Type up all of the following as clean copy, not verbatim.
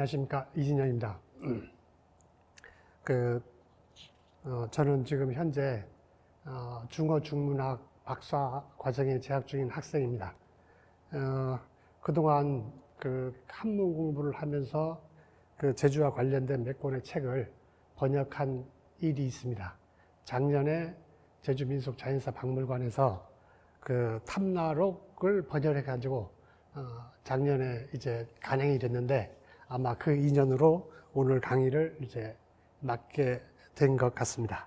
안녕하십니까, 이진영입니다. 저는 지금 현재 중어 중문학 박사 과정에 재학 중인 학생입니다. 그동안 한문 공부를 하면서 제주와 관련된 몇 권의 책을 번역한 일이 있습니다. 작년에 제주민속자연사박물관에서 탐나록을 번역해 가지고 작년에 이제 간행이 됐는데, 아마 그 인연으로 오늘 강의를 이제 맡게 된 것 같습니다.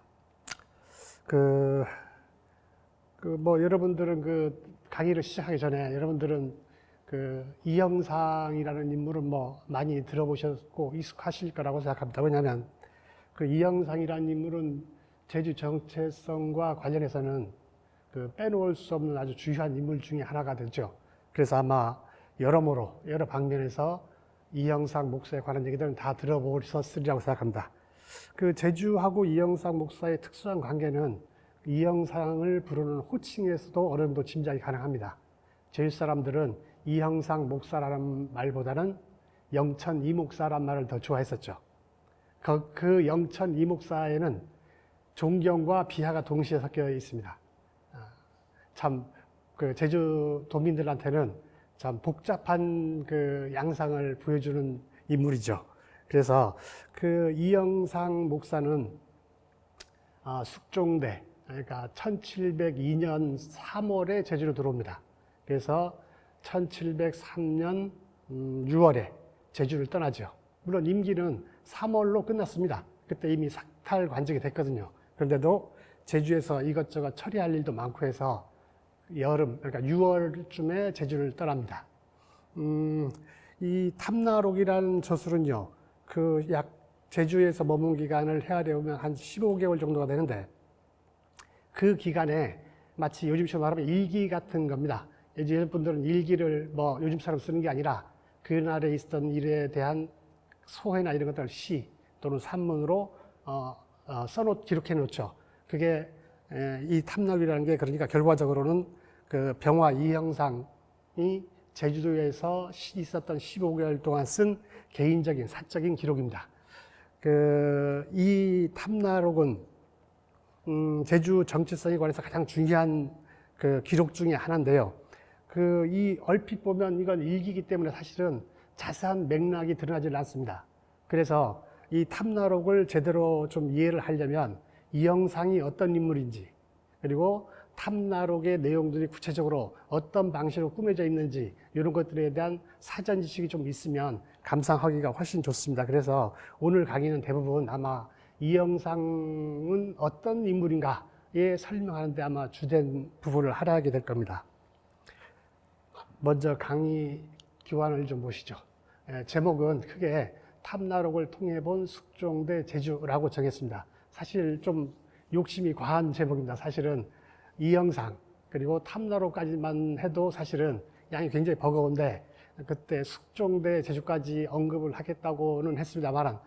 여러분들은 강의를 시작하기 전에 여러분들은 이영상이라는 인물은 많이 들어보셨고 익숙하실 거라고 생각합니다. 왜냐하면 이영상이라는 인물은 제주 정체성과 관련해서는 빼놓을 수 없는 아주 중요한 인물 중에 하나가 되죠. 그래서 아마 여러모로 여러 방면에서 이영상 목사에 관한 얘기들은 다 들어보셨으리라고 생각합니다. 제주하고 이영상 목사의 특수한 관계는 이영상을 부르는 호칭에서도 어느 정도 짐작이 가능합니다. 제주 사람들은 이영상 목사라는 말보다는 영천 이목사라는 말을 더 좋아했었죠. 그 영천 이목사에는 존경과 비하가 동시에 섞여 있습니다. 참 제주 도민들한테는 참 복잡한 양상을 보여주는 인물이죠. 그래서 이영상 목사는 숙종대, 그러니까 1702년 3월에 제주로 들어옵니다. 그래서 1703년 6월에 제주를 떠나죠. 물론 임기는 3월로 끝났습니다. 그때 이미 삭탈 관직이 됐거든요. 그런데도 제주에서 이것저것 처리할 일도 많고 해서 여름, 그러니까 6월쯤에 제주를 떠납니다. 이 탐나록이라는 저술은요, 제주에서 머문 기간을 헤아려보면 한 15개월 정도가 되는데, 그 기간에 마치 요즘처럼 말하면 일기 같은 겁니다. 예전 분들은 일기를 요즘처럼 쓰는 게 아니라 그날에 있었던 일에 대한 소회나 이런 것들을 시 또는 산문으로 기록해 놓죠. 그게 이 탐나록이라는 게, 그러니까 결과적으로는 병화 이영상이 제주도에서 있었던 15개월 동안 쓴 개인적인 사적인 기록입니다. 이 탐나록은 제주 정체성에 관해서 가장 중요한 기록 중에 하나인데요. 이 얼핏 보면 이건 일기이기 때문에 사실은 자세한 맥락이 드러나질 않습니다. 그래서 이 탐나록을 제대로 좀 이해를 하려면 이영상이 어떤 인물인지, 그리고 탐나록의 내용들이 구체적으로 어떤 방식으로 꾸며져 있는지, 이런 것들에 대한 사전 지식이 좀 있으면 감상하기가 훨씬 좋습니다. 그래서 오늘 강의는 대부분 아마 이영상은 어떤 인물인가에 설명하는데 아마 주된 부분을 할애하게 될 겁니다. 먼저 강의 기관을 좀 보시죠. 제목은 크게 탐나록을 통해 본 숙종대 제주라고 정했습니다. 사실 좀 욕심이 과한 제목입니다. 사실은 이영상 그리고 탐나록까지만 해도 사실은 양이 굉장히 버거운데, 그때 숙종대 제주까지 언급을 하겠다고는 했습니다만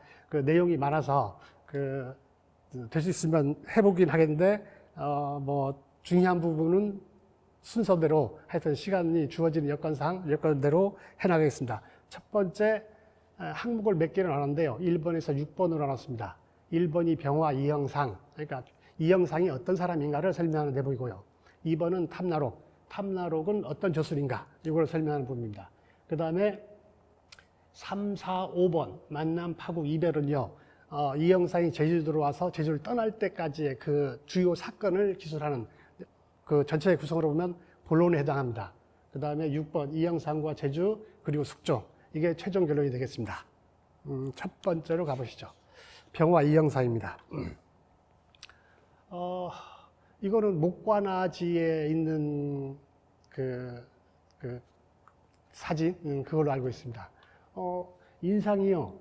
내용이 많아서 될 수 있으면 해보긴 하겠는데, 중요한 부분은 순서대로 하여튼 시간이 주어지는 여건대로 해나가겠습니다. 첫 번째 항목을 몇 개를 나눴는데요. 1번에서 6번으로 나눴습니다. 1번이 병화 이영상, 그러니까 이영상이 어떤 사람인가를 설명하는 내용이고요. 2번은 탐나록, 탐나록은 어떤 저술인가, 이걸 설명하는 부분입니다. 그 다음에 3, 4, 5번 만남, 파국, 이별은요, 이영상이 제주도로 와서 제주를 떠날 때까지의 주요 사건을 기술하는 전체의 구성으로 보면 본론에 해당합니다. 그 다음에 6번 이영상과 제주 그리고 숙종, 이게 최종 결론이 되겠습니다. 첫 번째로 가보시죠. 병화 이영상입니다. 이거는 목관아지에 있는 사진, 그걸로 알고 있습니다. 인상이요,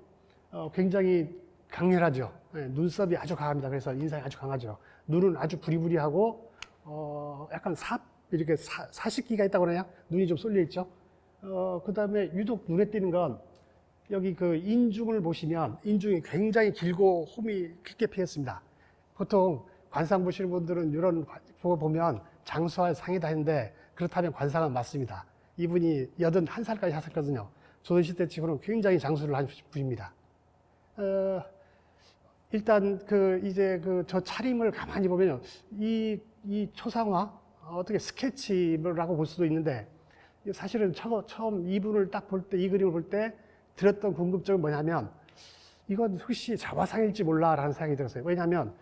굉장히 강렬하죠. 눈썹이 아주 강합니다. 그래서 인상이 아주 강하죠. 눈은 아주 부리부리하고, 약간 이렇게 사십기가 있다고 그러냐? 눈이 좀 쏠려 있죠. 그 다음에 유독 눈에 띄는 건 여기 인중을 보시면 인중이 굉장히 길고 홈이 깊게 피었습니다. 보통 관상 보시는 분들은 이런 거 보면 장수할 상이다 했는데, 그렇다면 관상은 맞습니다. 이분이 81살까지 하셨거든요. 조선시대 치고는 굉장히 장수를 한 분입니다. 일단 이제 저 차림을 가만히 보면요, 이 초상화 어떻게 스케치라고 볼 수도 있는데, 사실은 처음 이분을 딱 볼 때, 이 그림을 볼 때 들었던 궁금증은 뭐냐면, 이건 혹시 자화상일지 몰라라는 생각이 들었어요. 왜냐하면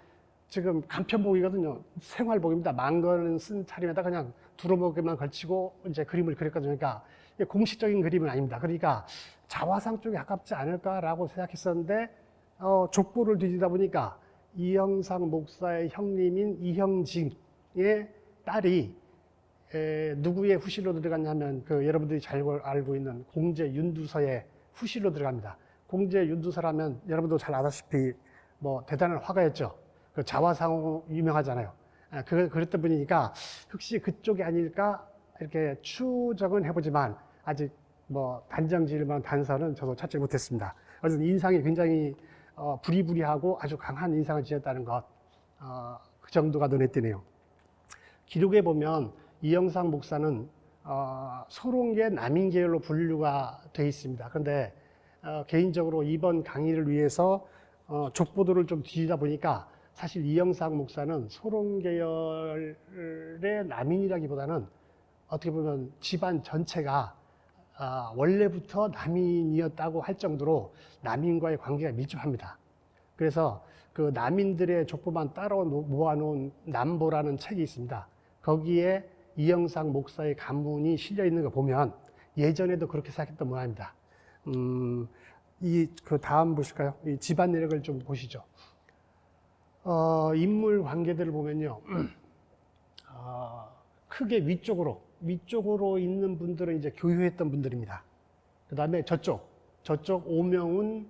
지금 간편복이거든요. 생활복입니다. 망건 쓴 차림에다 그냥 두루마기만 걸치고 이제 그림을 그렸거든요. 그러니까 공식적인 그림은 아닙니다. 그러니까 자화상 쪽에 가깝지 않을까라고 생각했었는데, 족보를 뒤지다 보니까 이영상 목사의 형님인 이형직의 딸이 누구의 후실로 들어갔냐면 여러분들이 잘 알고 있는 공제 윤두서의 후실로 들어갑니다. 공제 윤두서라면 여러분도 잘 아다시피 뭐 대단한 화가였죠. 그 자화상 유명하잖아요. 그랬던 분이니까 혹시 그쪽이 아닐까 이렇게 추정은 해보지만 아직 뭐 단정지을만한 단서는 저도 찾지 못했습니다. 어쨌든 인상이 굉장히 부리부리하고 아주 강한 인상을 지녔다는 것, 그 정도가 눈에 띄네요. 기록에 보면 이영상 목사는 소롱계 남인계열로 분류가 되어 있습니다. 그런데 개인적으로 이번 강의를 위해서 족보도를 좀 뒤지다 보니까 사실 이영상 목사는 소롱계열의 남인이라기보다는 어떻게 보면 집안 전체가 원래부터 남인이었다고 할 정도로 남인과의 관계가 밀접합니다. 그래서 그 남인들의 족보만 따로 모아놓은 남보라는 책이 있습니다. 거기에 이영상 목사의 간문이 실려 있는 거 보면 예전에도 그렇게 생각했던 모양입니다. 그 다음 보실까요? 이 집안 내력을 좀 보시죠. 인물 관계들을 보면요, 크게 위쪽으로 있는 분들은 이제 교유했던 분들입니다. 그 다음에 저쪽 오명훈,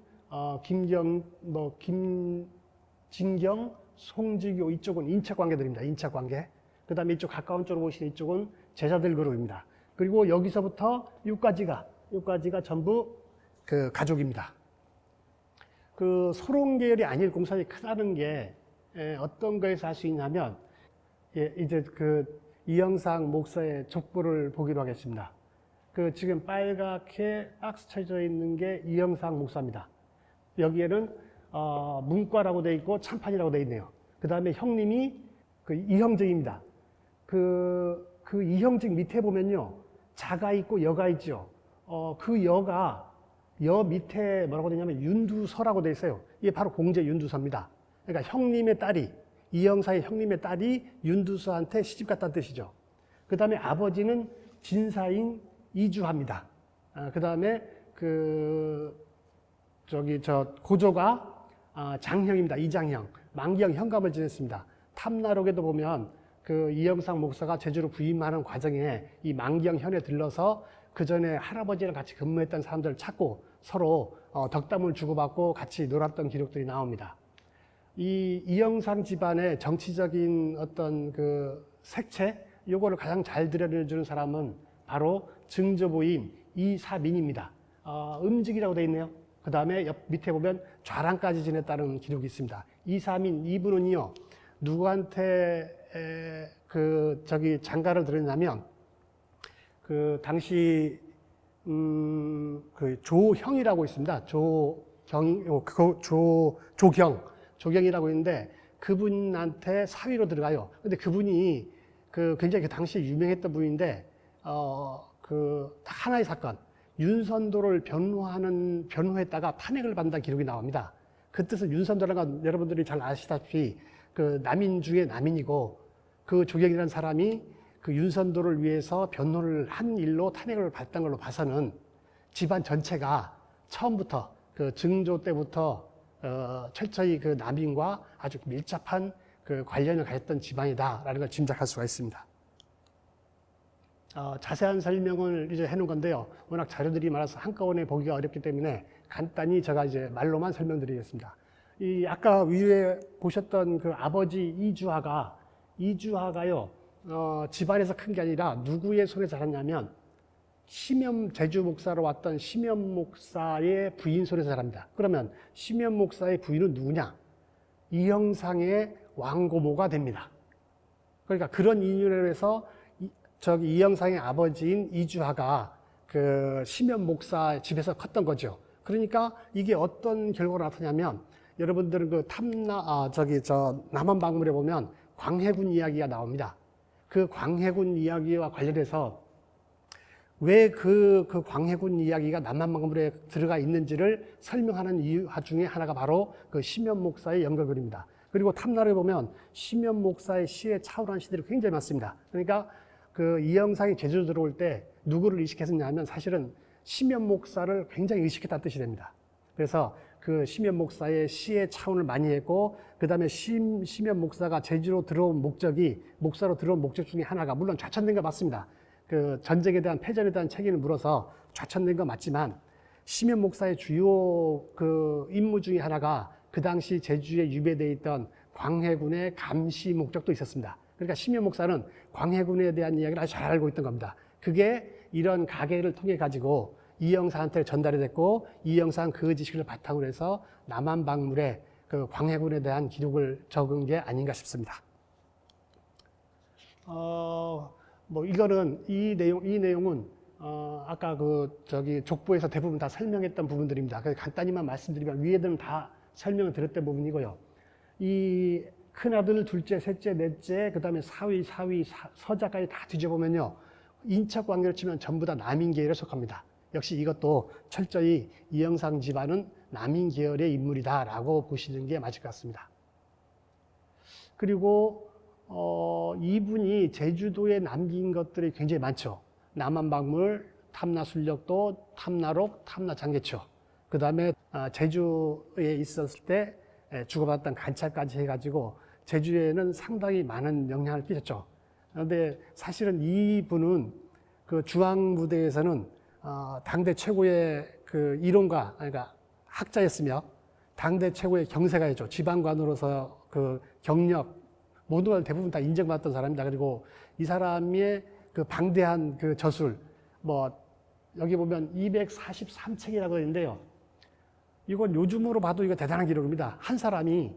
김진경, 송지교 이쪽은 인척 관계들입니다. 인척 관계. 그 다음에 이쪽 가까운 쪽으로 보시는 이쪽은 제자들 그룹입니다. 그리고 여기서부터 여기까지가 전부 그 가족입니다. 그 소롱계열이 아닐 공산이 크다는 게 어떤 거에서 알 수 있냐면, 이제 이영상 목사의 족보를 보기로 하겠습니다. 지금 빨갛게 박스 쳐져 있는 게 이영상 목사입니다. 여기에는 문과라고 되어 있고 참판이라고 되어 있네요. 그 다음에 형님이 이형직입니다. 그 이형직 밑에 보면요, 자가 있고 여가 있죠. 여 밑에 뭐라고 되냐면 윤두서라고 되어 있어요. 이게 바로 공제 윤두서입니다. 그러니까 이영사의 형님의 딸이 윤두서한테 시집 갔다는 뜻이죠. 그 다음에 아버지는 진사인 이주하입니다. 그 다음에 고조가 장형입니다. 이장형. 만기형 현감을 지냈습니다. 탐나록에도 보면 이영상 목사가 제주로 부임하는 과정에 이 만기형 현에 들러서 그 전에 할아버지랑 같이 근무했던 사람들을 찾고 서로 덕담을 주고받고 같이 놀았던 기록들이 나옵니다. 이 이영상 집안의 정치적인 어떤 색채, 요거를 가장 잘 드러내주는 사람은 바로 증조부인 이사민입니다. 음직이라고 되어 있네요. 그 다음에 밑에 보면 좌랑까지 지냈다는 기록이 있습니다. 이사민, 이분은요, 누구한테 장가를 들었냐면, 당시, 조형이라고 있습니다. 조경이라고 있는데, 그분한테 사위로 들어가요. 근데 그분이 굉장히 당시에 유명했던 분인데, 하나의 사건, 윤선도를 변호했다가 탄핵을 받는다는 기록이 나옵니다. 그 뜻은 윤선도라는 건 여러분들이 잘 아시다시피 남인 중에 남인이고, 조경이라는 사람이 윤선도를 위해서 변호를 한 일로 탄핵을 받던 걸로 봐서는 집안 전체가 처음부터 증조 때부터 철저히 남인과 아주 밀접한 관련을 가졌던 집안이다라는 걸 짐작할 수가 있습니다. 자세한 설명을 이제 해놓은 건데요. 워낙 자료들이 많아서 한꺼번에 보기가 어렵기 때문에 간단히 제가 이제 말로만 설명드리겠습니다. 아까 위에 보셨던 아버지 이주하가요, 집안에서 큰 게 아니라 누구의 손에 자랐냐면 제주 목사로 왔던 심연 목사의 부인 손에서 자랍니다. 그러면 심연 목사의 부인은 누구냐? 이영상의 왕고모가 됩니다. 그러니까 그런 인연으로 해서 이영상의 아버지인 이주하가 그 심연 목사 집에서 컸던 거죠. 그러니까 이게 어떤 결과가 나타냐면 여러분들은 그 남한 박물에 보면 광해군 이야기가 나옵니다. 그 광해군 이야기와 관련해서 왜 그 광해군 이야기가 남한 박물에 들어가 있는지를 설명하는 이유 중에 하나가 바로 그 심연 목사의 연결글입니다. 그리고 탐나루에 보면 심연 목사의 시에 차오르는 시들이 굉장히 많습니다. 그러니까 그 이영상이 제주도 들어올 때 누구를 의식했느냐 하면 사실은 심연 목사를 굉장히 의식했다는 뜻이 됩니다. 그래서 그 심연 목사의 시의 차원을 많이 했고, 그 다음에 심연 목사가 제주로 들어온 목사로 들어온 목적 중에 하나가, 물론 좌천된 거 맞습니다. 그 전쟁에 대한 패전에 대한 책임을 물어서 좌천된 거 맞지만, 심연 목사의 주요 그 임무 중에 하나가 그 당시 제주에 유배되어 있던 광해군의 감시 목적도 있었습니다. 그러니까 심연 목사는 광해군에 대한 이야기를 아주 잘 알고 있던 겁니다. 그게 이런 가계를 통해 가지고 이영사한테 전달이 됐고, 이영사는 그 지식을 바탕으로 해서 남한 박물에 그 광해군에 대한 기록을 적은 게 아닌가 싶습니다. 이거는 이 내용은 아까 족보에서 대부분 다 설명했던 부분들입니다. 그래서 간단히만 말씀드리면 위에들은 다 설명을 드렸던 부분이고요. 이 큰아들, 둘째, 셋째, 넷째, 그 다음에 사위, 서자까지 다 뒤져보면요, 인척 관계로 치면 전부 다 남인 계열에 속합니다. 역시 이것도 철저히 이영상 집안은 남인 계열의 인물이다라고 보시는 게 맞을 것 같습니다. 그리고 이분이 제주도에 남긴 것들이 굉장히 많죠. 남한박물, 탐나술력도, 탐나록, 탐나장계초. 그 다음에 제주에 있었을 때 주고받았던 관찰까지 해가지고 제주에는 상당히 많은 영향을 끼쳤죠. 그런데 사실은 이분은 그 중앙무대에서는 당대 최고의 그 이론가, 그러니까 학자였으며 당대 최고의 경세가였죠. 지방관으로서 그 경력, 모든 걸 대부분 다 인정받았던 사람입니다. 그리고 이 사람의 그 방대한 그 저술, 여기 보면 243책이라고 있는데요. 이건 요즘으로 봐도 이거 대단한 기록입니다. 한 사람이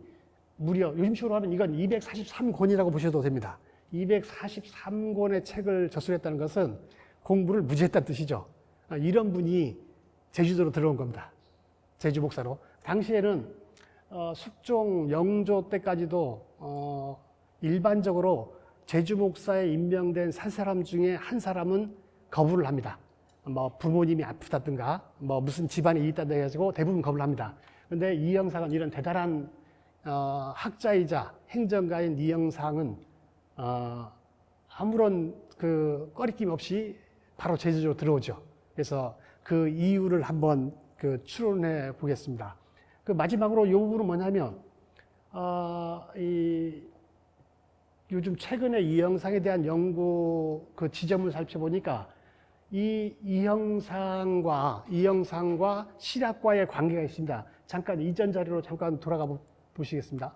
무려, 요즘식으로 하면 이건 243권이라고 보셔도 됩니다. 243권의 책을 저술했다는 것은 공부를 무지했다는 뜻이죠. 이런 분이 제주도로 들어온 겁니다. 제주 목사로. 당시에는 숙종 영조 때까지도 일반적으로 제주 목사에 임명된 세 사람 중에 한 사람은 거부를 합니다. 부모님이 아프다든가 무슨 집안이 있다든가 해가지고 대부분 거부를 합니다. 그런데 이영상은 이런 대단한 학자이자 행정가인 이영상은 아무런 그 꺼리낌 없이 바로 제주도로 들어오죠. 그래서 그 이유를 한번 추론해 보겠습니다. 그 마지막으로 이 부분은 뭐냐면 요즘 최근에 이영상에 대한 연구 그 지점을 살펴보니까 이영상과 실학과의 관계가 있습니다. 잠깐 이전 자료로 잠깐 돌아가 보시겠습니다.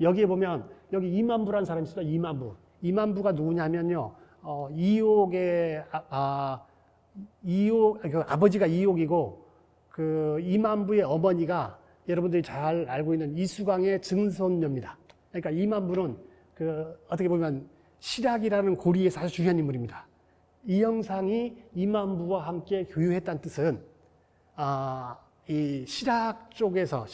여기에 보면 여기 이만부라는 사람이 있습니다. 이만부. 이만부가 누구냐면요. 그 아버지가 이옥이고 그 이만부의 어머니가 여러분들이 잘 알고 있는 이수광의 증손녀입니다. 그러니까 이만부는 어떻게 보면 실학이라는 고리에서 아주 중요한 인물입니다. 이영상이 이만부와 함께 교유했다는 뜻은 이 실학 쪽에서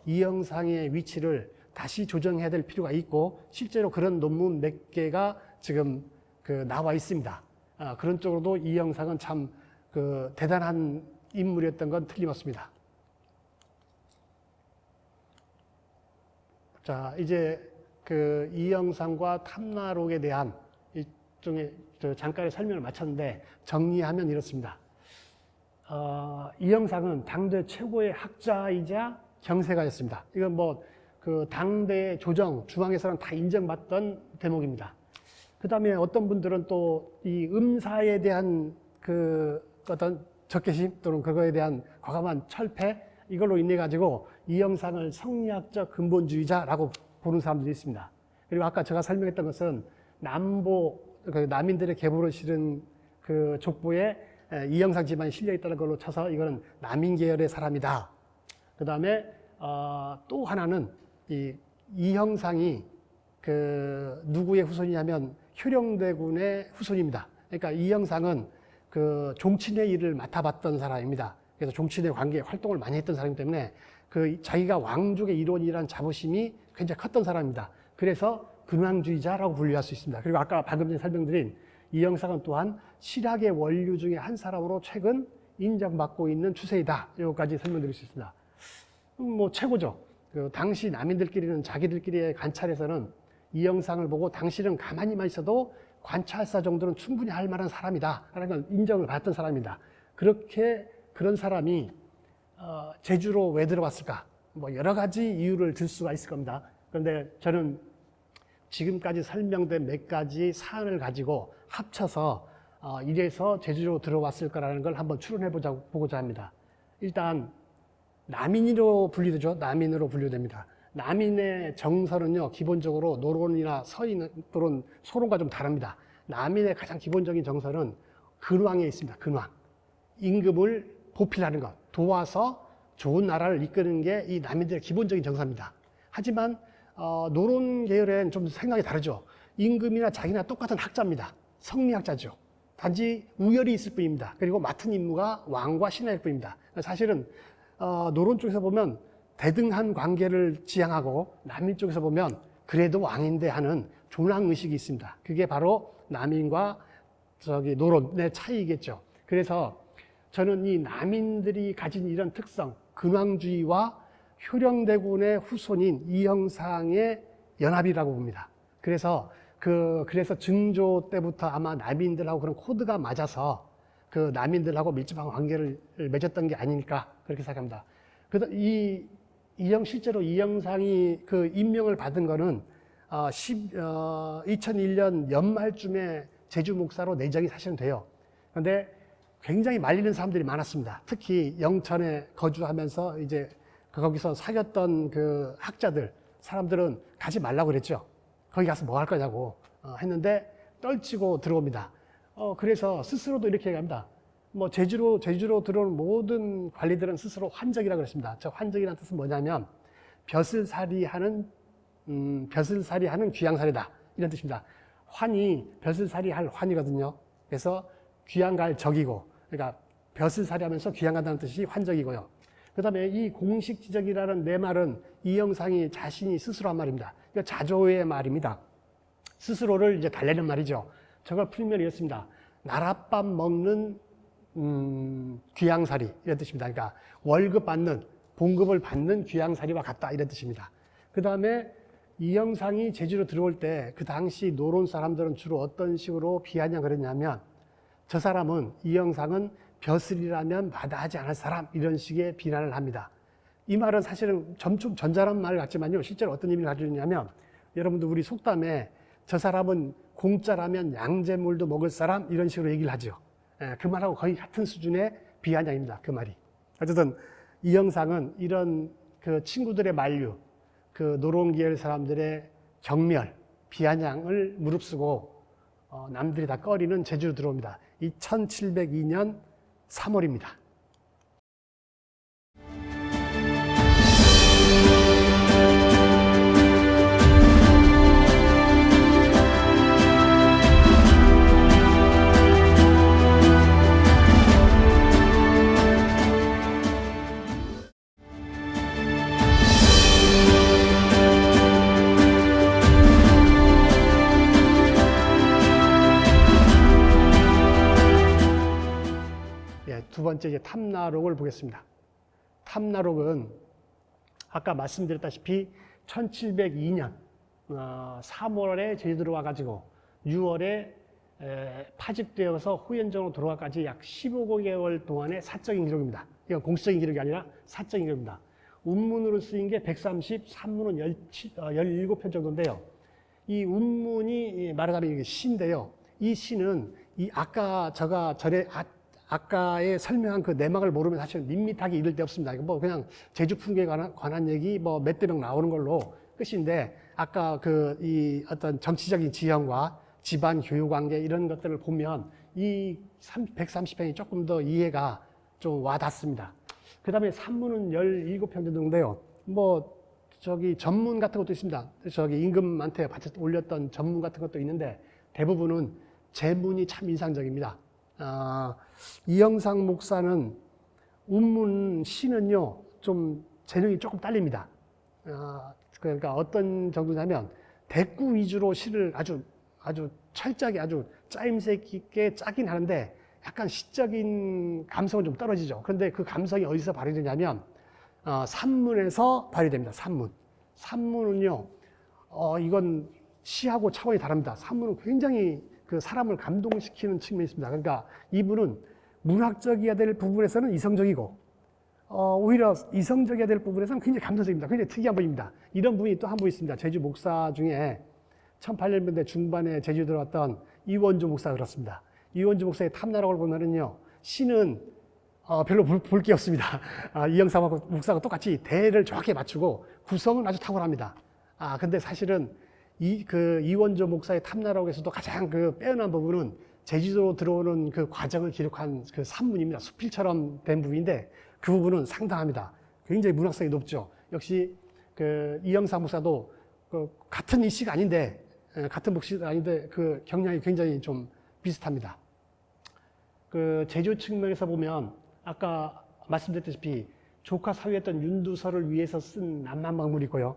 이영상의 위치를 다시 조정해야 될 필요가 있고 실제로 그런 논문 몇 개가 지금 나와 있습니다. 그런 쪽으로도 이영상은 참 대단한 인물이었던 건 틀림없습니다. 자, 이제 이영상과 탐나록에 대한 일종의 잠깐의 설명을 마쳤는데 정리하면 이렇습니다. 이영상은 당대 최고의 학자이자 경세가였습니다. 이건 당대 조정, 중앙에서는 다 인정받던 대목입니다. 그 다음에 어떤 분들은 또 이 음사에 대한 어떤 적개심 또는 그거에 대한 과감한 철폐, 이걸로 인해 가지고 이영상을 성리학적 근본주의자라고 보는 사람들이 있습니다. 그리고 아까 제가 설명했던 것은 남인들의 계보를 실은 그 족보에 이영상 집안이 실려 있다는 걸로 쳐서 이거는 남인 계열의 사람이다. 그 다음에 또 하나는 이형상이 누구의 후손이냐면 효령대군의 후손입니다. 그러니까 이영상은 그 종친의 일을 맡아봤던 사람입니다. 그래서 종친의 관계 활동을 많이 했던 사람이기 때문에 그 자기가 왕족의 일원이라는 자부심이 굉장히 컸던 사람입니다. 그래서 근왕주의자라고 분류할 수 있습니다. 그리고 아까 방금 전에 설명드린 이영상은 또한 실학의 원류 중에 한 사람으로 최근 인정받고 있는 추세이다. 여기까지 설명드릴 수 있습니다. 뭐 최고죠. 그 당시 남인들끼리는 자기들끼리의 관찰에서는 이 영상을 보고 당신은 가만히만 있어도 관찰사 정도는 충분히 할 만한 사람이다 라는 걸 인정을 받았던 사람입니다. 그렇게 그런 사람이 제주로 왜 들어왔을까? 뭐 여러 가지 이유를 들 수가 있을 겁니다. 그런데 저는 지금까지 설명된 몇 가지 사안을 가지고 합쳐서 이래서 제주로 들어왔을 거라는 걸 한번 추론해 보고자 합니다. 일단 남인으로 분류되죠. 남인으로 분류됩니다. 남인의 정서는요, 기본적으로 노론이나 서인 또는 소론과 좀 다릅니다. 남인의 가장 기본적인 정서는 근왕에 있습니다. 근왕. 임금을 보필하는 것, 도와서 좋은 나라를 이끄는 게 이 남인들의 기본적인 정서입니다. 하지만 노론 계열엔 좀 생각이 다르죠. 임금이나 자기나 똑같은 학자입니다. 성리학자죠. 단지 우열이 있을 뿐입니다. 그리고 맡은 임무가 왕과 신하일 뿐입니다. 사실은 노론 쪽에서 보면 대등한 관계를 지향하고 남인 쪽에서 보면 그래도 왕인데 하는 존왕의식이 있습니다. 그게 바로 남인과 노론의 차이겠죠. 그래서 저는 이 남인들이 가진 이런 특성, 근왕주의와 효령대군의 후손인 이영상의 연합이라고 봅니다. 그래서 증조 때부터 아마 남인들하고 그런 코드가 맞아서 그 남인들하고 밀접한 관계를 맺었던 게 아닐까 그렇게 생각합니다. 그래서 실제로 이영상이 그 임명을 받은 거는 2001년 연말쯤에 제주 목사로 내정이 사실은 돼요. 그런데 굉장히 말리는 사람들이 많았습니다. 특히 영천에 거주하면서 이제 거기서 사귀었던 그 학자들, 사람들은 가지 말라고 그랬죠. 거기 가서 뭐 할 거냐고 했는데 떨치고 들어옵니다. 그래서 스스로도 이렇게 얘기합니다. 뭐 제주로 들어온 모든 관리들은 스스로 환적이라고 그랬습니다. 저 환적이라는 뜻은 뭐냐면 벼슬살이 하는 귀양살이다 이런 뜻입니다. 환이 벼슬살이 할 환이거든요. 그래서 귀양갈 적이고, 그러니까 벼슬살이 하면서 귀양간다는 뜻이 환적이고요. 그 다음에 이 공식지적이라는 내 말은 이영상이 자신이 스스로 한 말입니다. 이거 자조의 말입니다. 스스로를 이제 달래는 말이죠. 저걸 풀면 이렇습니다. 나랏밥 먹는 귀양살이 이런 뜻입니다. 그러니까 봉급을 받는 귀양살이와 같다 이런 뜻입니다. 그 다음에 이영상이 제주로 들어올 때 그 당시 노론 사람들은 주로 어떤 식으로 비아냥을 했냐면 저 사람은 이영상은 벼슬이라면 마다하지 않을 사람 이런 식의 비난을 합니다. 이 말은 사실은 좀 전자란 말 같지만요. 실제로 어떤 의미를 가지고 있냐면 여러분들 우리 속담에 저 사람은 공짜라면 양재물도 먹을 사람 이런 식으로 얘기를 하죠. 그 말하고 거의 같은 수준의 비아냥입니다. 그 말이. 어쨌든 이영상은 이런 그 친구들의 만류, 그 노론계열 사람들의 경멸, 비아냥을 무릅쓰고 남들이 다 꺼리는 제주로 들어옵니다. 1702년 3월입니다. 두 번째 이제 탐나록을 보겠습니다. 탐나록은 아까 말씀드렸다시피 1702년 3월에 제주도로 와가지고 6월에 파직되어서 후연정으로 돌아가까지 약 15개월 동안의 사적인 기록입니다. 이건 공식적인 기록이 아니라 사적인 기록입니다. 운문으로 쓰인 게 130, 산문은 17편 정도인데요. 이 운문이 말하자면 시인데요. 이 시는 아까에 설명한 그 내막을 모르면 사실 밋밋하게 읽을 데 없습니다. 이거 뭐 그냥 제주 풍경에 관한 얘기 뭐 몇 대 명 나오는 걸로 끝인데 아까 이 어떤 정치적인 지형과 집안 교육 관계 이런 것들을 보면 이 130편이 조금 더 이해가 좀 와닿습니다. 그 다음에 산문은 17편 정도인데요. 전문 같은 것도 있습니다. 임금한테 올렸던 전문 같은 것도 있는데 대부분은 제문이 참 인상적입니다. 이영상 목사는 운문 시는요, 좀 재능이 조금 딸립니다. 그러니까 어떤 정도냐면 대꾸 위주로 시를 아주 철저하게 아주 짜임새 있게 짜긴 하는데 약간 시적인 감성은 좀 떨어지죠. 그런데 그 감성이 어디서 발휘되냐면 산문에서 발휘됩니다. 산문은요, 이건 시하고 차원이 다릅니다. 산문은 굉장히 그 사람을 감동시키는 측면이 있습니다. 그러니까 이분은 문학적이어야 될 부분에서는 이성적이고, 오히려 이성적이어야 될 부분에서는 굉장히 감성적입니다. 굉장히 특이한 분입니다. 이런 분이 또 한 분 있습니다. 제주 목사 중에 1800년대 중반에 제주 들어왔던 이원주 목사가 그렇습니다. 이원주 목사의 탐나락을 보면은요, 시는 별로 볼 게 없습니다. 이영상 목사가 똑같이 대를 정확히 맞추고 구성은 아주 탁월합니다. 근데 사실은 이원주 목사의 탐나락에서도 가장 그 빼어난 부분은 제주도로 들어오는 그 과정을 기록한 그 산문입니다. 수필처럼 된 부분인데 그 부분은 상당합니다. 굉장히 문학성이 높죠. 역시 그 이영상 목사도 같은 이씨가 아닌데 그 경향이 굉장히 좀 비슷합니다. 그 제주 측면에서 보면 아까 말씀드렸다시피 조카 사위였던 윤두서를 위해서 쓴 남만박물이 있고요.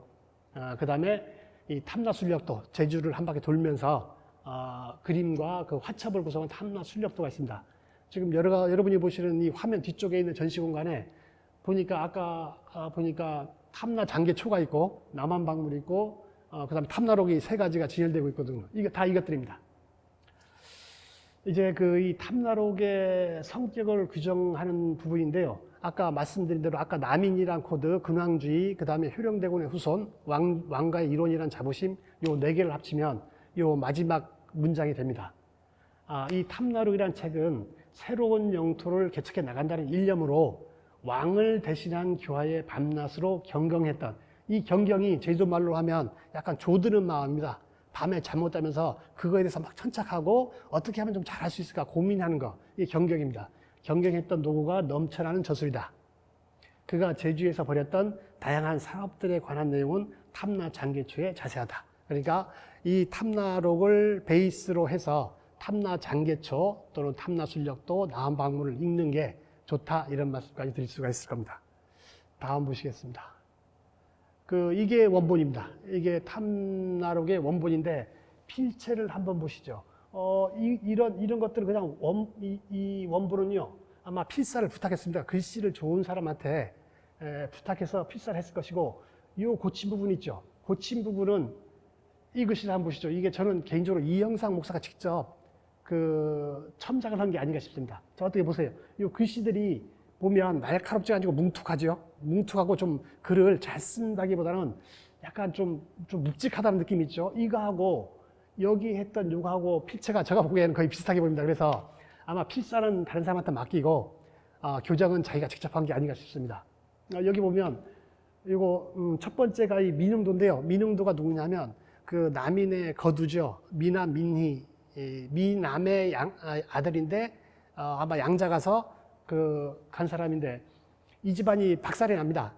그 다음에 이 탐라술력도 제주를 한 바퀴 돌면서 그림과 그 화첩을 구성한 탐라술력도가 있습니다. 지금 여러분이 보시는 이 화면 뒤쪽에 있는 전시 공간에 보니까 아까 보니까 탐라 장계초가 있고 남한박물이 있고 그다음에 탐나록이 3가지가 진열되고 있거든요. 이게 다 이것들입니다. 이제 이 탐나록의 성격을 규정하는 부분인데요. 아까 말씀드린 대로 아까 남인이란 코드, 근왕주의, 그 다음에 효령대군의 후손, 왕가의 이론이란 자부심, 요 4개를 합치면 요 마지막 문장이 됩니다. 이 탐나록이란 책은 새로운 영토를 개척해 나간다는 일념으로 왕을 대신한 교화의 밤낮으로 경경했던, 이 경경이 제주도 말로 하면 약간 조드는 마음입니다. 밤에 잠 못 자면서 그거에 대해서 막 천착하고 어떻게 하면 좀 잘할 수 있을까 고민하는 거, 이게 경경입니다. 경경했던 노고가 넘쳐나는 저술이다. 그가 제주에서 벌였던 다양한 사업들에 관한 내용은 탐나 장계초에 자세하다. 그러니까 이 탐나록을 베이스로 해서 탐나 장계초 또는 탐나 술력도 남한박물을 읽는 게 좋다, 이런 말씀까지 드릴 수가 있을 겁니다. 다음 보시겠습니다. 이게 원본입니다. 이게 탐나록의 원본인데 필체를 한번 보시죠. 이런 것들은 그냥 이 원본은요, 아마 필사를 부탁했습니다. 글씨를 좋은 사람한테 부탁해서 필사를 했을 것이고, 이 고친 부분 있죠. 고친 부분은 이 글씨를 한번 보시죠. 이게 저는 개인적으로 이영상 목사가 직접 첨작을 한 게 아닌가 싶습니다. 자, 어떻게 보세요. 이 글씨들이 보면 날카롭지 않고 뭉툭하죠. 뭉툭하고 좀 글을 잘 쓴다기보다는 약간 좀 묵직하다는 느낌이 있죠. 이거하고 여기 했던 요거하고 필체가 제가 보기에는 거의 비슷하게 보입니다. 그래서 아마 필사는 다른 사람한테 맡기고 교정은 자기가 직접 한 게 아닌가 싶습니다. 여기 보면 이거 첫 번째가 이 민흥도인데요. 민흥도가 누구냐면 그 남인의 거두죠. 미남 민희, 미남의 아들인데 아마 양자 가서 간 사람인데 이 집안이 박살이 납니다.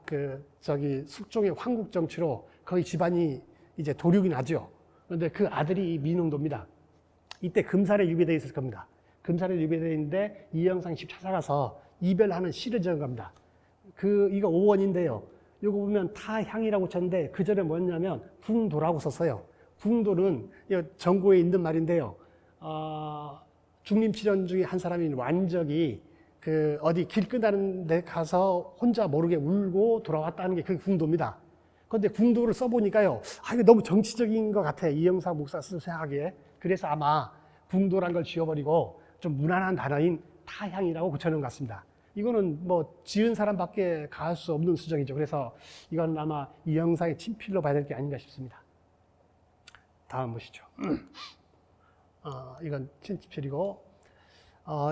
숙종의 황국 정치로 거의 집안이 이제 도륙이 나죠. 그런데 그 아들이 민흥도입니다. 이때 금살에 유배되어 있을 겁니다. 금살에 유배되어 있는데 이영상 집 찾아가서 이별하는 시를 적은 겁니다. 이거 5원인데요. 이거 보면 타향이라고 쳤는데 그 전에 뭐였냐면 궁도라고 썼어요. 궁도는 전고에 있는 말인데요. 중림칠연 중에 한 사람인 완적이 어디 길 끝나는 데 가서 혼자 모르게 울고 돌아왔다는 게 그게 궁도입니다. 그런데 궁도를 써보니까요, 이거 너무 정치적인 것 같아. 이영상 목사 스스로 생각하기에. 그래서 아마 궁도란 걸 지워버리고 좀 무난한 단어인 타향이라고 고쳐놓은 것 같습니다. 이거는 뭐 지은 사람밖에 가할 수 없는 수정이죠. 그래서 이건 아마 이영상의 친필로 봐야 될 게 아닌가 싶습니다. 다음 보시죠. 이건 친필이고,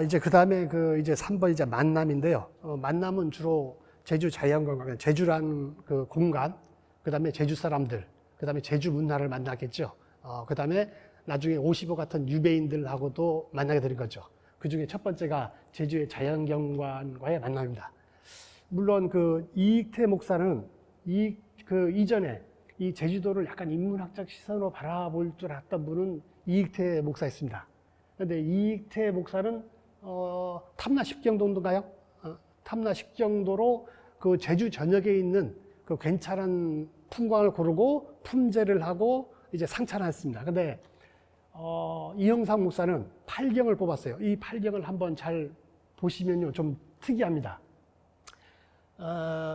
이제 그 다음에 이제 3번 이제 만남인데요. 만남은 주로 제주 자연관광, 제주란 그 공간, 그 다음에 제주 사람들, 그 다음에 제주 문화를 만나겠죠. 그 다음에 나중에 55 같은 유배인들하고도 만나게 되는 거죠. 그 중에 첫 번째가 제주의 자연경관과의 만남입니다. 물론 이익태 목사는 이전에 이 제주도를 약간 인문학적 시선으로 바라볼 줄 알았던 분은 이익태 목사였습니다. 그런데 이익태 목사는 탐나십경 정도인가요? 탐나십경 정도로 그 제주 전역에 있는 그 괜찮은 풍광을 고르고 품제를 하고 이제 상찬했습니다. 근데 이영상 목사는 8경을 뽑았어요. 이 8경을 한번 잘 보시면요, 좀 특이합니다.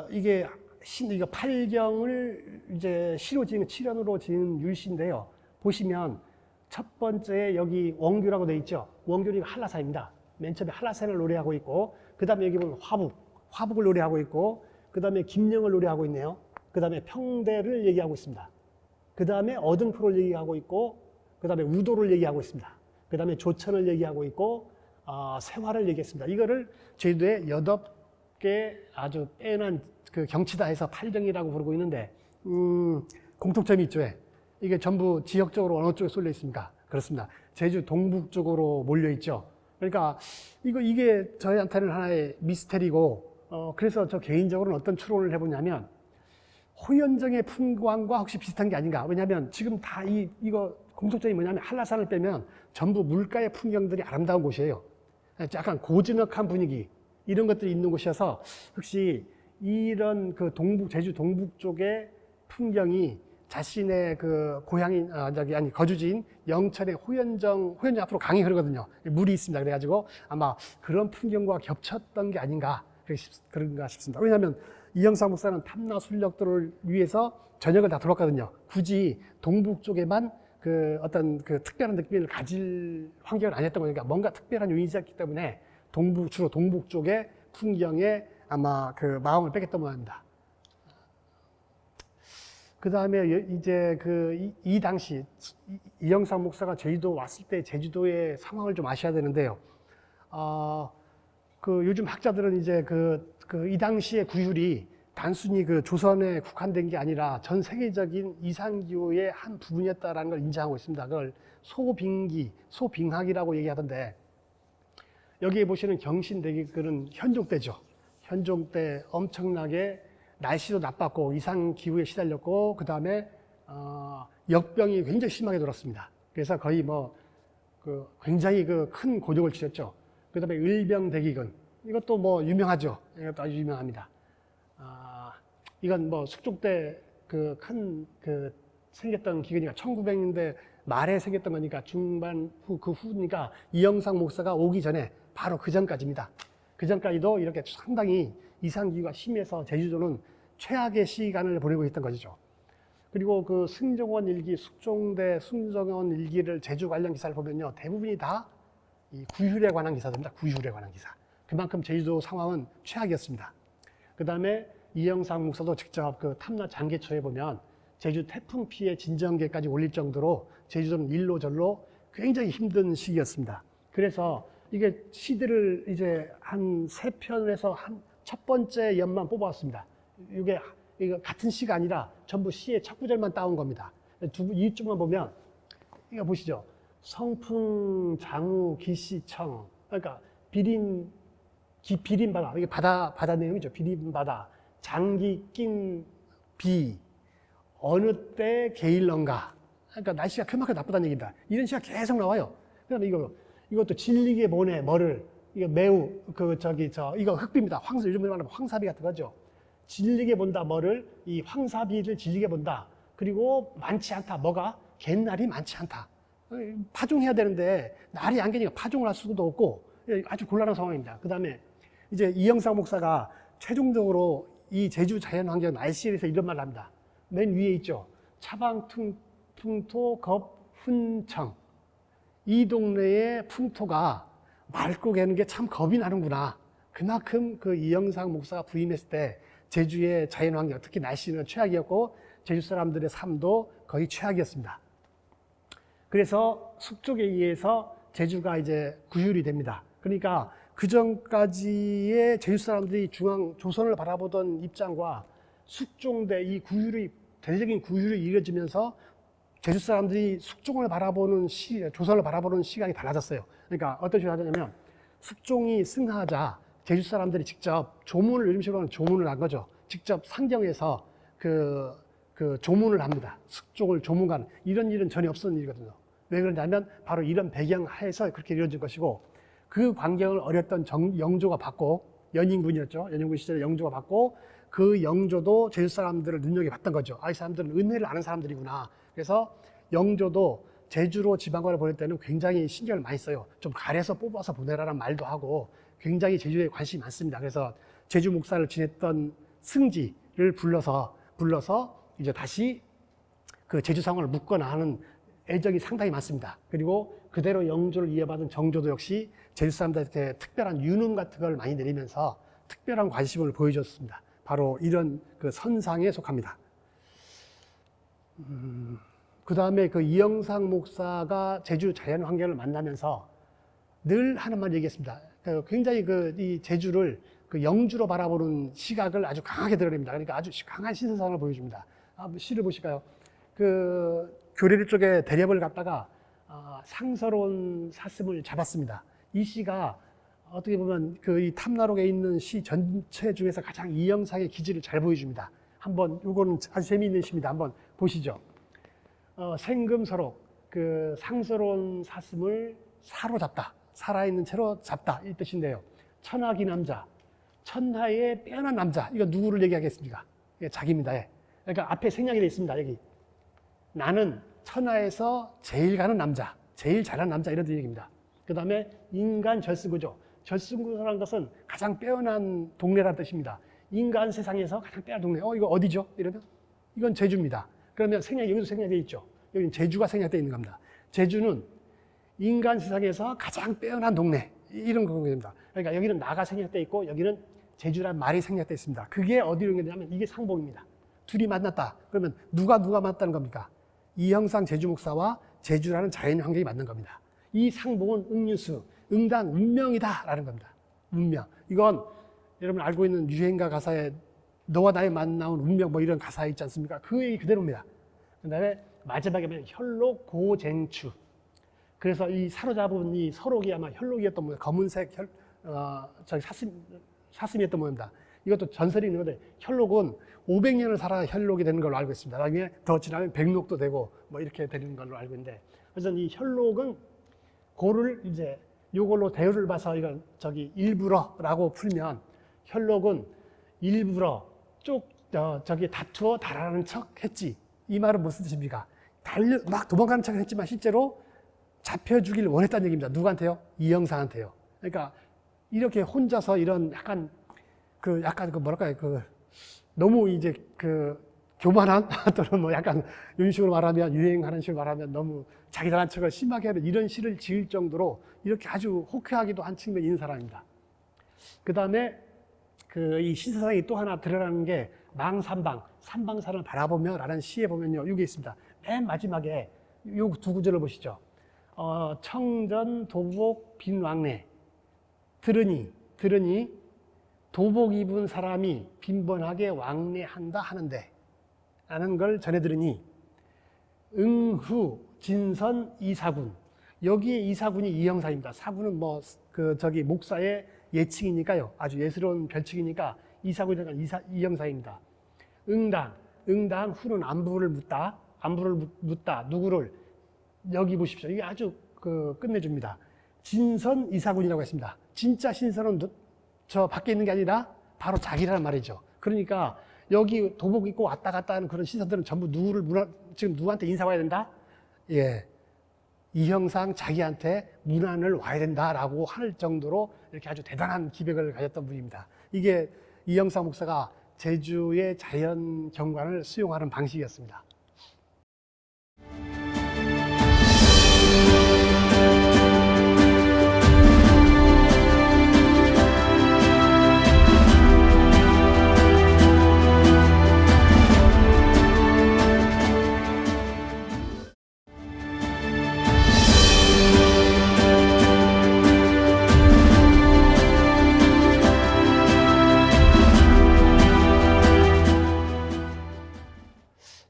이게 이거 8경을 이제 시로 지은 칠연으로 지은 율시인데요. 보시면 첫 번째 여기 원규라고 되어 있죠. 원규가 한라사입니다. 맨 처음에 한라산을 노래하고 있고, 그 다음에 여기 보면 화북을 노래하고 있고, 그 다음에 김영을 노래하고 있네요. 그 다음에 평대를 얘기하고 있습니다. 그 다음에 어등포를 얘기하고 있고, 그 다음에 우도를 얘기하고 있습니다. 그 다음에 조천을 얘기하고 있고, 세화를 얘기했습니다. 이거를 제주도에 8개 아주 빼어난 그 경치다 해서 8경이라고 부르고 있는데, 공통점이 있죠. 이게 전부 지역적으로 어느 쪽에 쏠려 있습니까? 그렇습니다. 제주 동북 쪽으로 몰려 있죠. 그러니까 이게 저희한테는 하나의 미스테리고, 그래서 저 개인적으로는 어떤 추론을 해보냐면, 호연정의 풍광과 혹시 비슷한 게 아닌가. 왜냐하면 지금 다 이거 공통점이 뭐냐면 한라산을 빼면 전부 물가의 풍경들이 아름다운 곳이에요. 약간 고즈넉한 분위기, 이런 것들이 있는 곳이어서 혹시 이런 그 제주 동북 쪽의 풍경이 자신의 그 고향인, 거주지인 영천의 호연정 앞으로 강이 흐르거든요. 물이 있습니다. 그래가지고 아마 그런 풍경과 겹쳤던 게 아닌가, 그런가 싶습니다. 왜냐하면 이영상 목사는 탐나 순력도를 위해서 전역을 다 돌았거든요. 굳이 동북 쪽에만 그 어떤 그 특별한 느낌을 가질 환경을 안 했던 거니까 뭔가 특별한 요인이 있었기 때문에 주로 동북 쪽의 풍경에 아마 그 마음을 뺏겼던 모양입니다. 그 다음에 이제 이 당시 이영상 목사가 제주도 왔을 때 제주도의 상황을 좀 아셔야 되는데요. 요즘 학자들은 이제 이 당시의 구휼이 단순히 그 조선에 국한된 게 아니라 전 세계적인 이상기후의 한 부분이었다라는 걸 인정하고 있습니다. 그걸 소빙학이라고 얘기하던데, 여기에 보시는 경신대기글은 현종 때죠. 현종 때 엄청나게 날씨도 나빴고 이상기후에 시달렸고, 그 다음에 역병이 굉장히 심하게 돌았습니다. 그래서 거의 굉장히 큰 고독을 치렀죠. 그 다음에 을병대기근, 이것도 유명하죠. 이것도 아주 유명합니다. 이건 숙종 때 생겼던 기근이가 1900년대 말에 생겼던 거니까 중반 후니까 이영상 목사가 오기 전에 바로 그 전까지입니다. 그 전까지도 이렇게 상당히 이상기후가 심해서 제주도는 최악의 시간을 보내고 있던 것이죠. 그리고 그 승정원 일기, 숙종대 승정원 일기를 제주 관련 기사를 보면요, 대부분이 다 이 구휼에 관한 기사입니다. 구휼에 관한 기사. 그만큼 제주도 상황은 최악이었습니다. 그 다음에 이영상 목사도 직접 그 탐나 장계초에 보면 제주 태풍 피해 진정계까지 올릴 정도로 제주도는 일로 절로 굉장히 힘든 시기였습니다. 그래서 이게 시들을 이제 한 3편에서 한 첫 번째 연만 뽑아왔습니다. 이거 같은 시가 아니라 전부 시의 첫 구절만 따온 겁니다. 이쪽만 보면, 이거 보시죠. 성풍, 장우, 기시청. 그러니까 비린바다. 이게 바다 내용이죠. 비린바다. 장기 낀 비. 어느 때 게일런가. 그러니까 날씨가 그만큼 나쁘다는 얘기입니다. 이런 시가 계속 나와요. 그다음에 이것도 질리게 보내, 뭐를. 이거 매우, 이거 흑비입니다. 요즘 말하면 황사비 같은 거죠. 질리게 본다, 뭐를. 이 황사비를 질리게 본다. 그리고 많지 않다. 뭐가? 갯날이 많지 않다. 파종해야 되는데 날이 안 개니까 파종을 할 수도 없고 아주 곤란한 상황입니다. 그 다음에 이제 이영상 목사가 최종적으로 이 제주 자연환경 날씨에 대해서 이런 말을 합니다. 맨 위에 있죠. 차방풍토 겁훈청. 이 동네의 풍토가 맑고 개는 게 참 겁이 나는구나. 그만큼 그 이영상 목사가 부임했을 때 제주의 자연환경, 특히 날씨는 최악이었고 제주 사람들의 삶도 거의 최악이었습니다. 그래서 숙족에 의해서 제주가 이제 구휼이 됩니다. 그러니까 그 전까지의 제주 사람들이 조선을 바라보던 입장과 숙종대 이 대대적인 구휼이 이루어지면서 제주 사람들이 숙종을 바라보는 조선을 바라보는 시각이 달라졌어요. 그러니까 어떤 식으로 하냐면, 숙종이 승하자 제주 사람들이 직접 이런 식으로 하는 조문을 한 거죠. 직접 상경해서 그 조문을 합니다. 숙종을 조문하는, 이런 일은 전혀 없었던 일이거든요. 왜 그러냐면 바로 이런 배경 하에서 그렇게 이루어진 것이고, 그 광경을 어렸던 영조가 받고, 연인군이었죠. 연인군 시절에 영조가 받고, 그 영조도 제주 사람들을 눈여겨봤던 거죠. 아, 이 사람들은 은혜를 아는 사람들이구나. 그래서 영조도 제주로 지방관을 보낼 때는 굉장히 신경을 많이 써요. 좀 가려서 뽑아서 보내라는 말도 하고 굉장히 제주에 관심이 많습니다. 그래서 제주 목사를 지냈던 승지를 불러서 이제 다시 그 제주 상황을 묻거나 하는 애정이 상당히 많습니다. 그리고 그대로 영조를 이어받은 정조도 역시 제주 사람들한테 특별한 유능 같은 걸 많이 내리면서 특별한 관심을 보여줬습니다. 바로 이런 그 선상에 속합니다. 그 다음에 그 이영상 목사가 제주 자연 환경을 만나면서 늘 하는 말 얘기했습니다. 굉장히 이 제주를 그 영주로 바라보는 시각을 아주 강하게 드러냅니다. 그러니까 아주 강한 신선상을 보여줍니다. 시를 보실까요? 그 교례리 쪽에 대렵을 갖다가 상서로운 사슴을 잡았습니다. 이 시가 어떻게 보면 이 탐나록에 있는 시 전체 중에서 가장 이영상의 기질을 잘 보여줍니다. 한번 이거는 아주 재미있는 시입니다. 한번 보시죠. 생금서록 그 상서로운 사슴을 사로잡다, 살아있는 채로 잡다 이 뜻인데요. 천하기 남자, 천하의 빼어난 남자, 이거 누구를 얘기하겠습니까? 자기입니다. 예. 그러니까 앞에 생략이 되어 있습니다. 여기 나는 천하에서 제일 가는 남자, 제일 잘하는 남자 이런 얘기입니다. 그 다음에 인간 절승구죠. 절승구라는 것은 가장 빼어난 동네라는 뜻입니다. 인간 세상에서 가장 빼어난 동네. 이거 어디죠? 이러면 이건 제주입니다. 그러면 여기도 생략되어 있죠. 여기는 제주가 생략되어 있는 겁니다. 제주는 인간 세상에서 가장 빼어난 동네 이런 겁니다. 그러니까 여기는 나가 생략되어 있고 여기는 제주란 말이 생략되어 있습니다. 그게 어디로 연결되냐면 이게 상봉입니다. 둘이 만났다. 그러면 누가 만났다는 겁니까? 이영상 제주 목사와 제주라는 자연 환경이 만난 겁니다. 이 상봉은 응유수, 응당, 운명이다라는 겁니다. 운명. 이건 여러분 알고 있는 유행가 가사에 너와 나의 만나온 운명 뭐 이런 가사 있지 않습니까? 그 얘기 그대로입니다. 그 다음에 마지막에 보면 혈록 고쟁추. 그래서 이 사로잡은 이 서록이 아마 혈록이었던 모양, 검은색 사슴이었던 모양입니다. 이것도 전설이 있는 건데 혈록은 500년을 살아야 혈록이 되는 걸로 알고 있습니다. 나중에 더 지나면 백록도 되고 뭐 이렇게 되는 걸로 알고 있는데, 그래서 이 혈록은 고를 이제 요걸로 대우를 봐서 이건 일부러라고 풀면 혈록은 일부러 다투어 달아나는 척 했지. 이 말은 무슨 뜻입니까? 막 도망가는 척 했지만 실제로 잡혀주길 원했다는 얘기입니다. 누구한테요? 이영상한테요. 그러니까 이렇게 혼자서 이런 약간 너무 이제 교만한 또는 뭐 약간 이런 식으로 말하면 유행하는 식으로 말하면 너무 자기 잘난 척을 심하게 하는 이런 시를 지을 정도로 이렇게 아주 호쾌하기도 한 측면이 있는 사람입니다. 그 다음에 이 시사상이 또 하나 드러나는 게 삼방산을 바라보며 라는 시에 보면요. 이게 있습니다. 맨 마지막에 요 두 구절을 보시죠. 청전 도복 빈 왕래 들으니 도복 입은 사람이 빈번하게 왕래한다 하는데 라는 걸 전해 들으니 응후 진선 이사군, 여기에 이사군이 이영상입니다. 사군은 목사의 예칭이니까요. 아주 예스러운 별칭이니까 이사군이니까 이영상입니다. 응당 후는 안부를 묻다. 누구를? 여기 보십시오. 이게 아주 끝내줍니다. 진선 이사군이라고 했습니다. 진짜 신선은 저 밖에 있는 게 아니라 바로 자기라는 말이죠. 그러니까 여기 도복 입고 왔다 갔다 하는 그런 신선들은 전부 지금 누구한테 인사 와야 된다? 예. 이영상 자기한테 문안을 와야 된다라고 할 정도로 이렇게 아주 대단한 기백을 가졌던 분입니다. 이게 이영상 목사가 제주의 자연 경관을 수용하는 방식이었습니다.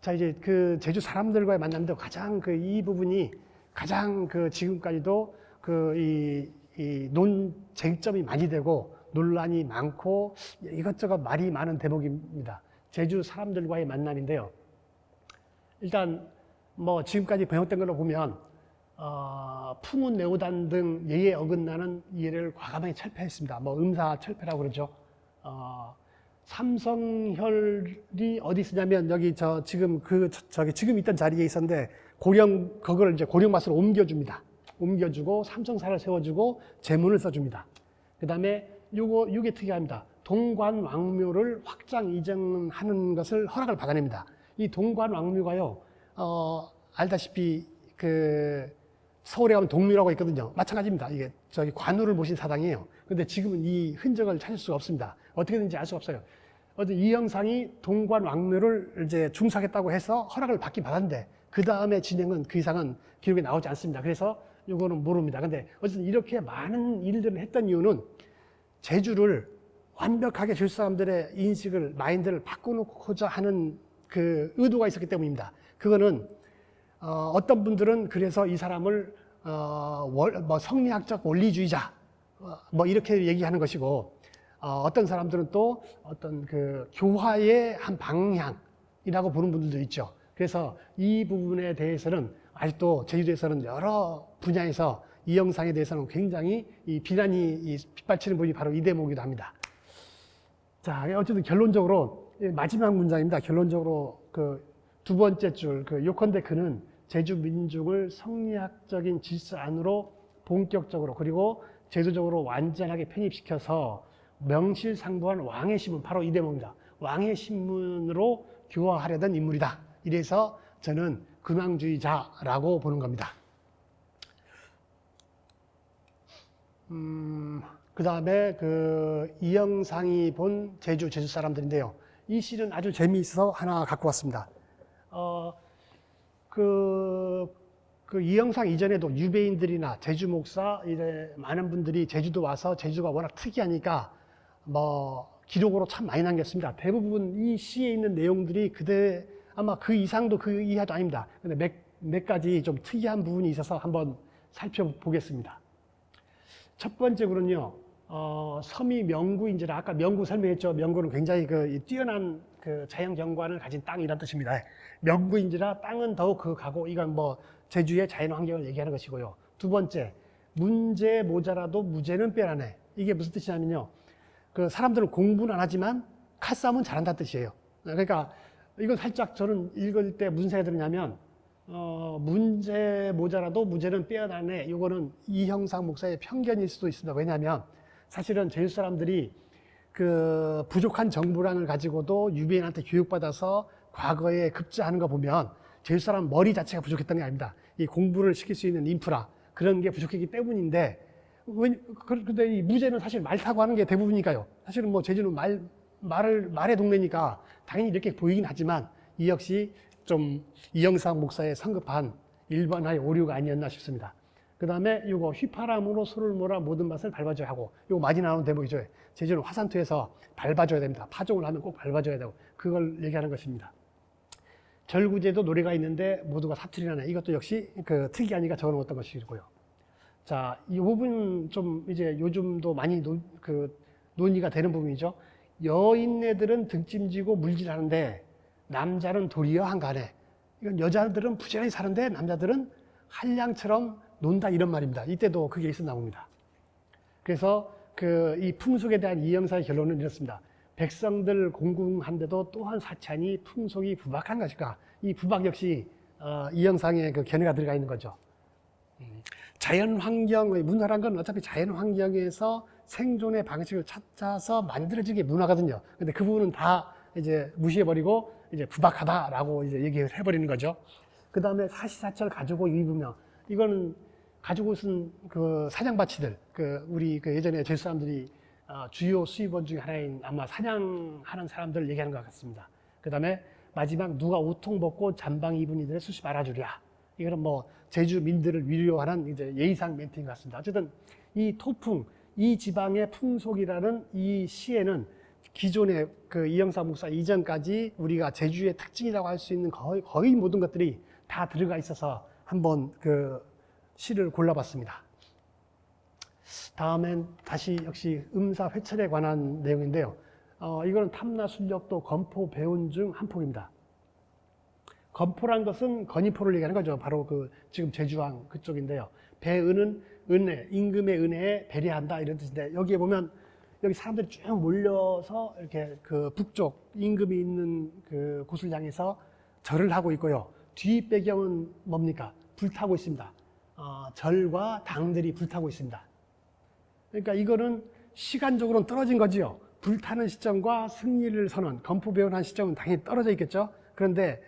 자, 이제 제주 사람들과의 만남도 가장 이 부분이 가장 지금까지도 쟁점이 많이 되고 논란이 많고 이것저것 말이 많은 대목입니다. 제주 사람들과의 만남인데요. 일단 지금까지 번역된 걸로 보면 풍운 내오단 등 예에 어긋나는 일을 과감하게 철폐했습니다. 뭐 음사 철폐라고 그러죠. 삼성혈이 어디 있으냐면 여기 지금 지금 있던 자리에 있었는데 그걸 이제 고령밭으로 옮겨줍니다. 옮겨주고 삼성사를 세워주고 제문을 써줍니다. 그 다음에 이게 특이합니다. 동관 왕묘를 확장 이전하는 것을 허락을 받아냅니다. 이 동관 왕묘가요, 알다시피 서울에 가면 동묘라고 있거든요. 마찬가지입니다. 이게 관우를 모신 사당이에요. 근데 지금은 이 흔적을 찾을 수가 없습니다. 어떻게든지 알 수가 없어요. 어제 이 형상이 동관 왕묘를 이제 중사하겠다고 해서 허락을 받긴 받았는데 그 다음에 진행은 그 이상은 기록에 나오지 않습니다. 그래서 이거는 모릅니다. 근데 어쨌든 이렇게 많은 일들을 했던 이유는 제주를 완벽하게 제주 사람들의 인식을, 마인드를 바꿔놓고자 하는 그 의도가 있었기 때문입니다. 그거는 어떤 분들은 그래서 이 사람을 뭐 성리학적 원리주의자 뭐 이렇게 얘기하는 것이고, 어떤 사람들은 또 어떤 그 교화의 한 방향이라고 보는 분들도 있죠. 그래서 이 부분에 대해서는 아직도 제주도에서는 여러 분야에서 이 영상에 대해서는 굉장히 비난이 빗발치는 부분이 바로 이 대목이기도 합니다. 자, 어쨌든 결론적으로 마지막 문장입니다. 결론적으로 그 두 번째 줄, 요컨대 그는 제주 민중을 성리학적인 질서 안으로 본격적으로 그리고 제도적으로 완전하게 편입시켜서 명실상부한 왕의 신문, 바로 이 대목입니다. 왕의 신문으로 교화하려던 인물이다. 이래서 저는 근왕주의자라고 보는 겁니다. 그 다음에 이영상이 본 제주 사람들인데요. 이 시는 아주 재미있어서 하나 갖고 왔습니다. 이영상 이전에도 유배인들이나 제주 목사, 많은 분들이 제주도 와서 제주가 워낙 특이하니까 뭐 기록으로 참 많이 남겼습니다. 대부분 이 시에 있는 내용들이 아마 그 이상도 그 이하도 아닙니다. 근데 몇 가지 좀 특이한 부분이 있어서 한번 살펴보겠습니다. 첫 번째로는요, 섬이 명구인지라, 아까 명구 설명했죠. 명구는 굉장히 뛰어난 자연 경관을 가진 땅이란 뜻입니다. 명구인지라 땅은 더욱 가고, 이건 뭐 제주의 자연 환경을 얘기하는 것이고요. 두 번째, 문제 모자라도 무죄는 빼라네. 이게 무슨 뜻이냐면요, 사람들은 공부는 안 하지만 칼싸움은 잘한다는 뜻이에요. 그러니까 이건 살짝 저는 읽을 때 무슨 생각이 드냐면, 문제 모자라도 무죄는 빼어나네. 이거는 이형상 목사의 편견일 수도 있습니다. 왜냐하면 사실은 제주 사람들이 부족한 정보량을 가지고도 유배인한테 교육받아서 과거에 급제하는 거 보면 제주 사람 머리 자체가 부족했던 게 아닙니다. 이 공부를 시킬 수 있는 인프라, 그런 게 부족했기 때문인데, 근데 이 무죄는 사실 말 타고 하는 게 대부분이니까요. 사실은 뭐 제주는 말의 동네니까 당연히 이렇게 보이긴 하지만 이 역시 좀 이영상 목사의 성급한 일반화의 오류가 아니었나 싶습니다. 그 다음에 이거 휘파람으로 소를 몰아 모든 맛을 밟아줘야 하고, 이거 많이 나오는 대목이죠. 제주는 화산투에서 밟아줘야 됩니다. 파종을 하면 꼭 밟아줘야 되고, 그걸 얘기하는 것입니다. 절구제도 노래가 있는데 모두가 사투리 나네. 이것도 역시 특이하니까 적어놓았던 것이고요. 자, 이 부분 좀 이제 요즘도 많이 논의가 되는 부분이죠. 여인네들은 등짐지고 물질하는데 남자는 도리어 한가하네. 이건 여자들은 부지런히 사는데 남자들은 한량처럼 논다, 이런 말입니다. 이때도 그게 있었나 봅니다. 그래서 이 풍속에 대한 이 영상의 결론은 이렇습니다. 백성들 공궁한데도 또한 사찬이 풍속이 부박한 것일까? 이 부박 역시 이 영상에 견해가 들어가 있는 거죠. 자연 환경의 문화란 건 어차피 자연 환경에서 생존의 방식을 찾아서 만들어진 게 문화거든요. 근데 그 부분은 다 이제 무시해버리고 이제 부박하다라고 이제 얘기를 해버리는 거죠. 그 다음에 사시사철 가지고 입으며, 이거는 가지고 쓴 사냥바치들, 우리 예전에 제주 사람들이 주요 수입원 중에 하나인 아마 사냥하는 사람들을 얘기하는 것 같습니다. 그 다음에 마지막 누가 우통 벗고 잠방 입은 이들의 수시 말아주랴. 이거는 뭐 제주민들을 위로하는 이제 예의상 멘트인 것 같습니다. 어쨌든 이 토풍, 이 지방의 풍속이라는 이 시에는 기존의 이영상 목사 이전까지 우리가 제주의 특징이라고 할 수 있는 거의 모든 것들이 다 들어가 있어서 한번 시를 골라봤습니다. 다음엔 다시 역시 음사 회철에 관한 내용인데요. 이거는 탐나 순력도 검포 배운 중 한 폭입니다. 건포란 것은 건의포를 얘기하는 거죠. 바로 그 지금 제주항 그쪽인데요. 배은은 은혜, 임금의 은혜에 배려한다 이런 뜻인데 여기에 보면 여기 사람들이 쭉 몰려서 이렇게 그 북쪽 임금이 있는 그 곳을 향해서 절을 하고 있고요. 뒤 배경은 뭡니까? 불타고 있습니다. 절과 당들이 불타고 있습니다. 그러니까 이거는 시간적으로는 떨어진 거지요. 불타는 시점과 승리를 선언, 건포배운한 시점은 당연히 떨어져 있겠죠. 그런데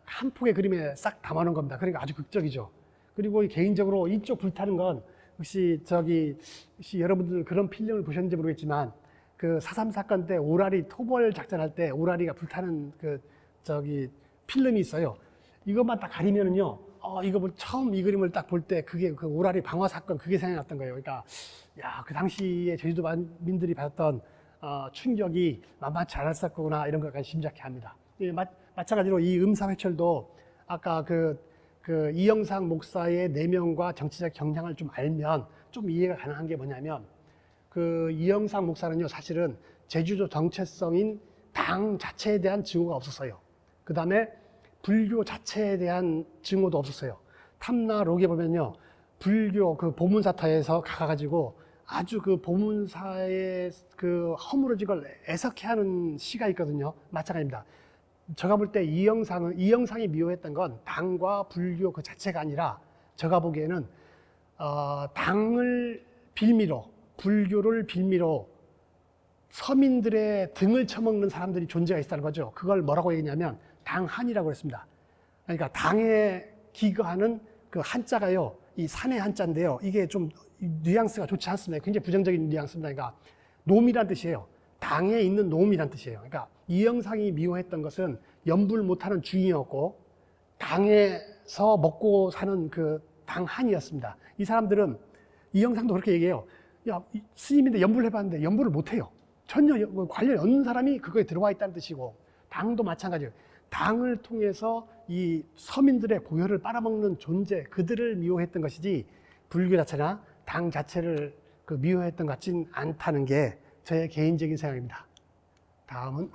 한 폭의 그림에 싹 담아놓은 겁니다. 그러니까 아주 극적이죠. 그리고 개인적으로 이쪽 불타는 건 혹시 여러분들 그런 필름을 보셨는지 모르겠지만 그 4.3 사건 때 오라리 토벌 작전할 때 오라리가 불타는 필름이 있어요. 이것만 딱 가리면은요, 처음 이 그림을 딱 볼 때 그게 그 오라리 방화 사건 그게 생각났던 거예요. 그러니까 그 당시에 제주도 민들이 받았던 충격이 만만치 않았을 거구나 이런 것까지 짐작케 합니다. 마찬가지로 이 음사회철도 아까 그 이영상 목사의 내면과 정치적 경향을 좀 알면 좀 이해가 가능한 게 뭐냐면 그 이영상 목사는요 사실은 제주도 정체성인 당 자체에 대한 증오가 없었어요. 그 다음에 불교 자체에 대한 증오도 없었어요. 탐나록에 보면요 불교 그 보문사타에서 가가지고 아주 그 보문사의 그 허물어진 걸 애석해하는 시가 있거든요. 마찬가지입니다. 제가 볼 때 이영상이 미워했던 건 당과 불교 그 자체가 아니라 제가 보기에는 당을 빌미로 불교를 빌미로 서민들의 등을 쳐먹는 사람들이 존재가 있다는 거죠. 그걸 뭐라고 얘기냐면 당한이라고 했습니다. 그러니까 당에 기거하는 그 한자가요, 이 산의 한자인데요. 이게 좀 뉘앙스가 좋지 않습니다. 굉장히 부정적인 뉘앙스입니다. 그러니까 놈이란 뜻이에요. 당에 있는 놈이란 뜻이에요. 그러니까 이영상이 미워했던 것은 연불 못하는 중이었고 당에서 먹고 사는 그 당한이었습니다. 이 사람들은 이영상도 그렇게 얘기해요. 야, 스님인데 연불을 해봤는데 연불을 못해요. 전혀 관련이 없는 사람이 그거에 들어와 있다는 뜻이고 당도 마찬가지예요. 당을 통해서 이 서민들의 고혈을 빨아먹는 존재, 그들을 미워했던 것이지 불교 자체나 당 자체를 미워했던 것 같진 않다는 게 저의 개인적인 생각입니다. 다음은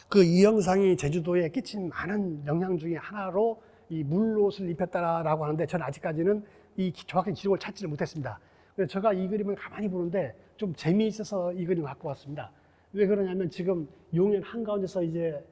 그 이영상이 제주도에 끼친 많은 영향 중에 하나로 이 물옷을 입혔다라고 하는데 저는 아직까지는 이 정확한 기록을 찾지를 못했습니다. 그래서 제가 이 그림을 가만히 보는데 좀 재미있어서 이 그림을 갖고 왔습니다. 왜 그러냐면 지금 용현 한가운데서 이제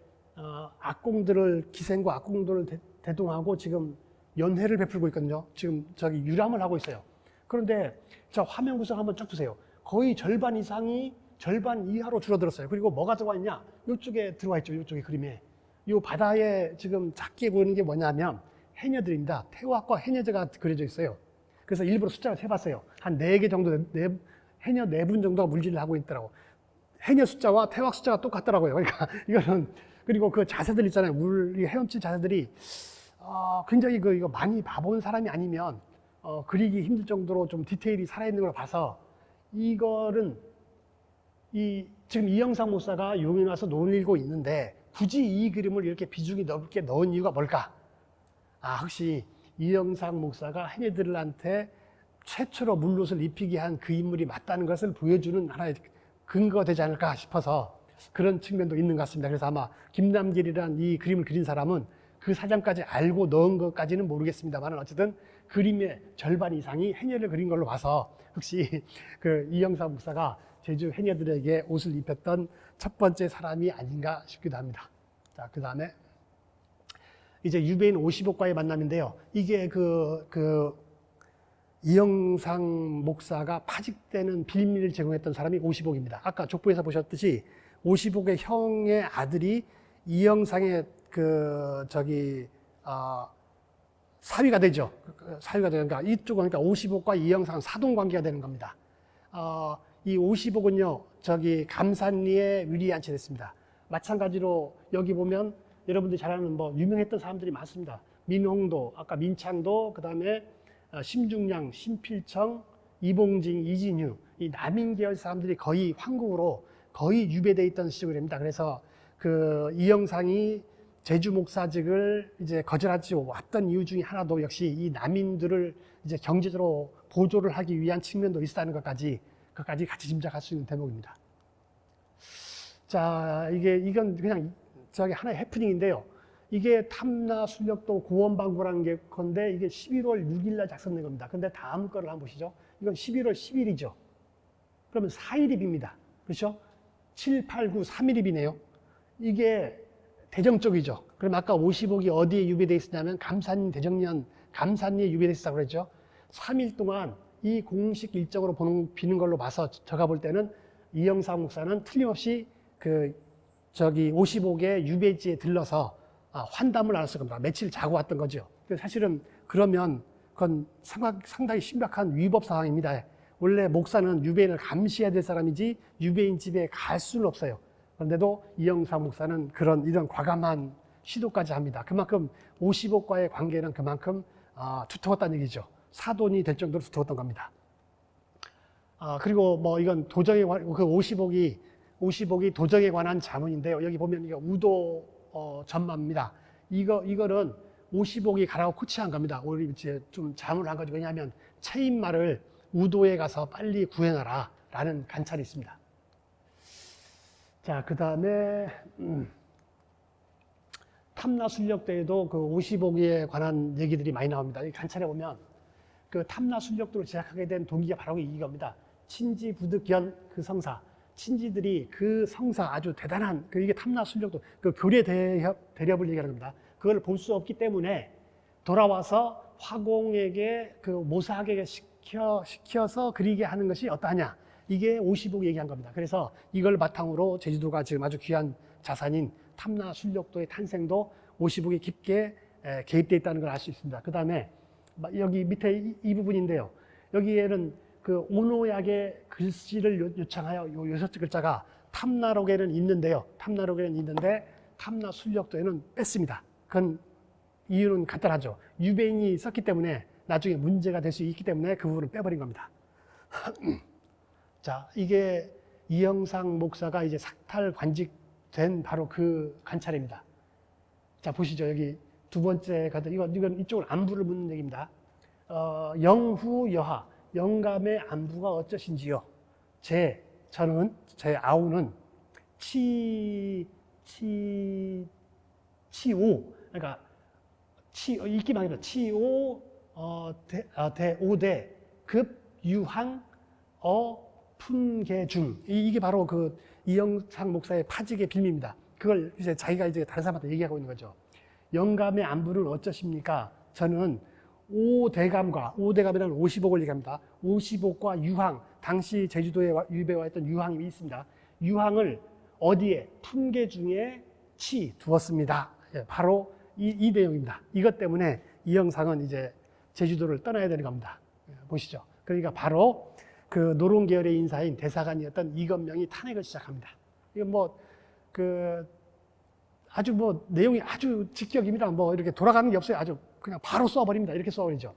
기생과 악공들을 대동하고 지금 연회를 베풀고 있거든요. 지금 유람을 하고 있어요. 그런데 자 화면 구성 한번 쫙 보세요. 거의 절반 이상이 절반 이하로 줄어들었어요. 그리고 뭐가 들어와 있냐? 이쪽에 들어와 있죠. 이쪽에 그림에. 이 바다에 지금 작게 보이는 게 뭐냐면 해녀들입니다. 태화과 해녀제가 그려져 있어요. 그래서 일부러 숫자를 세봤어요. 한 4개 정도, 해녀 4분 정도가 물질을 하고 있더라고. 해녀 숫자와 태화 숫자가 똑같더라고요. 그러니까 이거는, 그리고 그 자세들 있잖아요. 헤엄칠 자세들이, 굉장히 이거 많이 봐본 사람이 아니면, 그리기 힘들 정도로 좀 디테일이 살아있는 걸 봐서, 이거는, 지금 이영상 목사가 용인에 와서 논일고 있는데, 굳이 이 그림을 이렇게 비중이 넓게 넣은 이유가 뭘까? 혹시 이영상 목사가 해녀들한테 최초로 물옷을 입히게 한 그 인물이 맞다는 것을 보여주는 하나의 근거가 되지 않을까 싶어서 그런 측면도 있는 것 같습니다. 그래서 아마 김남길이란 이 그림을 그린 사람은 그 사정까지 알고 넣은 것까지는 모르겠습니다만 어쨌든 그림의 절반 이상이 해녀를 그린 걸로 봐서 혹시 그 이영상 목사가 제주 해녀들에게 옷을 입혔던 첫 번째 사람이 아닌가 싶기도 합니다. 자, 그 다음에 이제 유배인 55과의 만남인데요. 이게 이영상 목사가 파직되는 빌미를 제공했던 사람이 55입니다. 아까 족보에서 보셨듯이 55의 형의 아들이 이영상의 사위가 되죠. 사위가 되니까 이쪽은 그러니까 55과 이영상은 사돈 관계가 되는 겁니다. 이 55은요, 감산리에 위리안치됐습니다. 마찬가지로 여기 보면 여러분들이 잘 아는 유명했던 사람들이 많습니다. 민홍도, 아까 민창도, 그 다음에 심중량, 심필청, 이봉징, 이진유, 이 남인 계열 사람들이 거의 황국으로 거의 유배되어 있던 시절입니다. 그래서 이영상이 제주 목사직을 이제 거절하지 왔던 이유 중에 하나도 역시 이 남인들을 이제 경제적으로 보조를 하기 위한 측면도 있다는 것까지 같이 짐작할 수 있는 대목입니다. 자, 이건 그냥 하나의 해프닝인데요. 이게 탐나 순력도 구원방구라는 게 건데 이게 11월 6일 날 작성된 겁니다. 근데 다음 거를 한번 보시죠. 이건 11월 10일이죠. 그러면 4일입입니다. 그렇죠? 7, 8, 9, 3일입이네요. 이게 대정적이죠. 그럼 아까 55기 어디에 유배되어 있었냐면 감산 대정년 감산리에 유배되어 있었다고 그랬죠. 3일 동안 이 공식 일정으로 비는 걸로 봐서 제가 볼 때는 이영상 목사는 틀림없이 55개 유배지에 들러서 환담을 나눴을 겁니다. 며칠 자고 왔던 거죠. 사실은 그러면 그건 상당히 심각한 위법 상황입니다. 원래 목사는 유배인을 감시해야 될 사람이지 유배인 집에 갈 수는 없어요. 그런데도 이영상 목사는 이런 과감한 시도까지 합니다. 그만큼 55과의 관계는 그만큼 두터웠다는 얘기죠. 사돈이 될 정도로 두터웠던 겁니다. 그리고 뭐 이건 도정에 그 55기 도정에 관한 자문인데요. 여기 보면 이거 우도 전마입니다. 이거는 55기 가라고 코치한 겁니다. 우리 이제 좀 자문을 한 거죠. 왜냐하면 채인말을 우도에 가서 빨리 구해놔라 라는 관찰이 있습니다. 자, 그 다음에 탐나순력도에도 그 55기에 관한 얘기들이 많이 나옵니다. 이 관찰해 보면 그 탐나순력도를 제작하게 된 동기가 바로 이겁니다. 친지 부득견 그 성사. 친지들이 그 성사 아주 대단한 이게 탐나순력도 그 교례 대렵을 얘기하는 겁니다. 그걸 볼 수 없기 때문에 돌아와서 화공에게 그 모사하게 시켜서 그리게 하는 것이 어떠하냐. 이게 55기 얘기한 겁니다. 그래서 이걸 바탕으로 제주도가 지금 아주 귀한 자산인 탐나순력도의 탄생도 55기 깊게 개입되어 있다는 걸 알 수 있습니다. 그 다음에 여기 밑에 이 부분인데요. 여기에는 그 오노약의 글씨를 요청하여 요 6글자가 탐나록에는 있는데요. 탐나록에는 있는데 탐나순력도에는 뺐습니다. 그건 이유는 간단하죠. 유배인이 썼기 때문에 나중에 문제가 될 수 있기 때문에 그 부분을 빼버린 겁니다. 자, 이게 이영상 목사가 이제 삭탈 관직된 바로 그 관찰입니다. 자, 보시죠. 여기 두 번째 가든 이건 이쪽은 안부를 묻는 얘기입니다. 영후 여하 영감의 안부가 어쩌신지요? 제 아우는 치오 그러니까 읽기만 해도 치오 오대 급 유항 푼계중 이게 바로 그 이영상 목사의 파직의 빌미입니다. 그걸 이제 자기가 이제 다른 사람한테 얘기하고 있는 거죠. 영감의 안부는 어쩌십니까? 저는 오대감이라는 50억을 얘기합니다. 50억과 유항, 당시 제주도에 유배와 있던 유항이 있습니다. 유항을 어디에? 푼계중에 두었습니다. 바로 이 내용입니다. 이것 때문에 이영상은 이제 제주도를 떠나야 되는 겁니다. 보시죠. 그러니까 바로 그 노론 계열의 인사인 대사관이었던 이건명이 탄핵을 시작합니다. 이건 아주 내용이 아주 직격입니다. 이렇게 돌아가는 게 없어요. 아주 그냥 바로 써버립니다. 이렇게 써버리죠.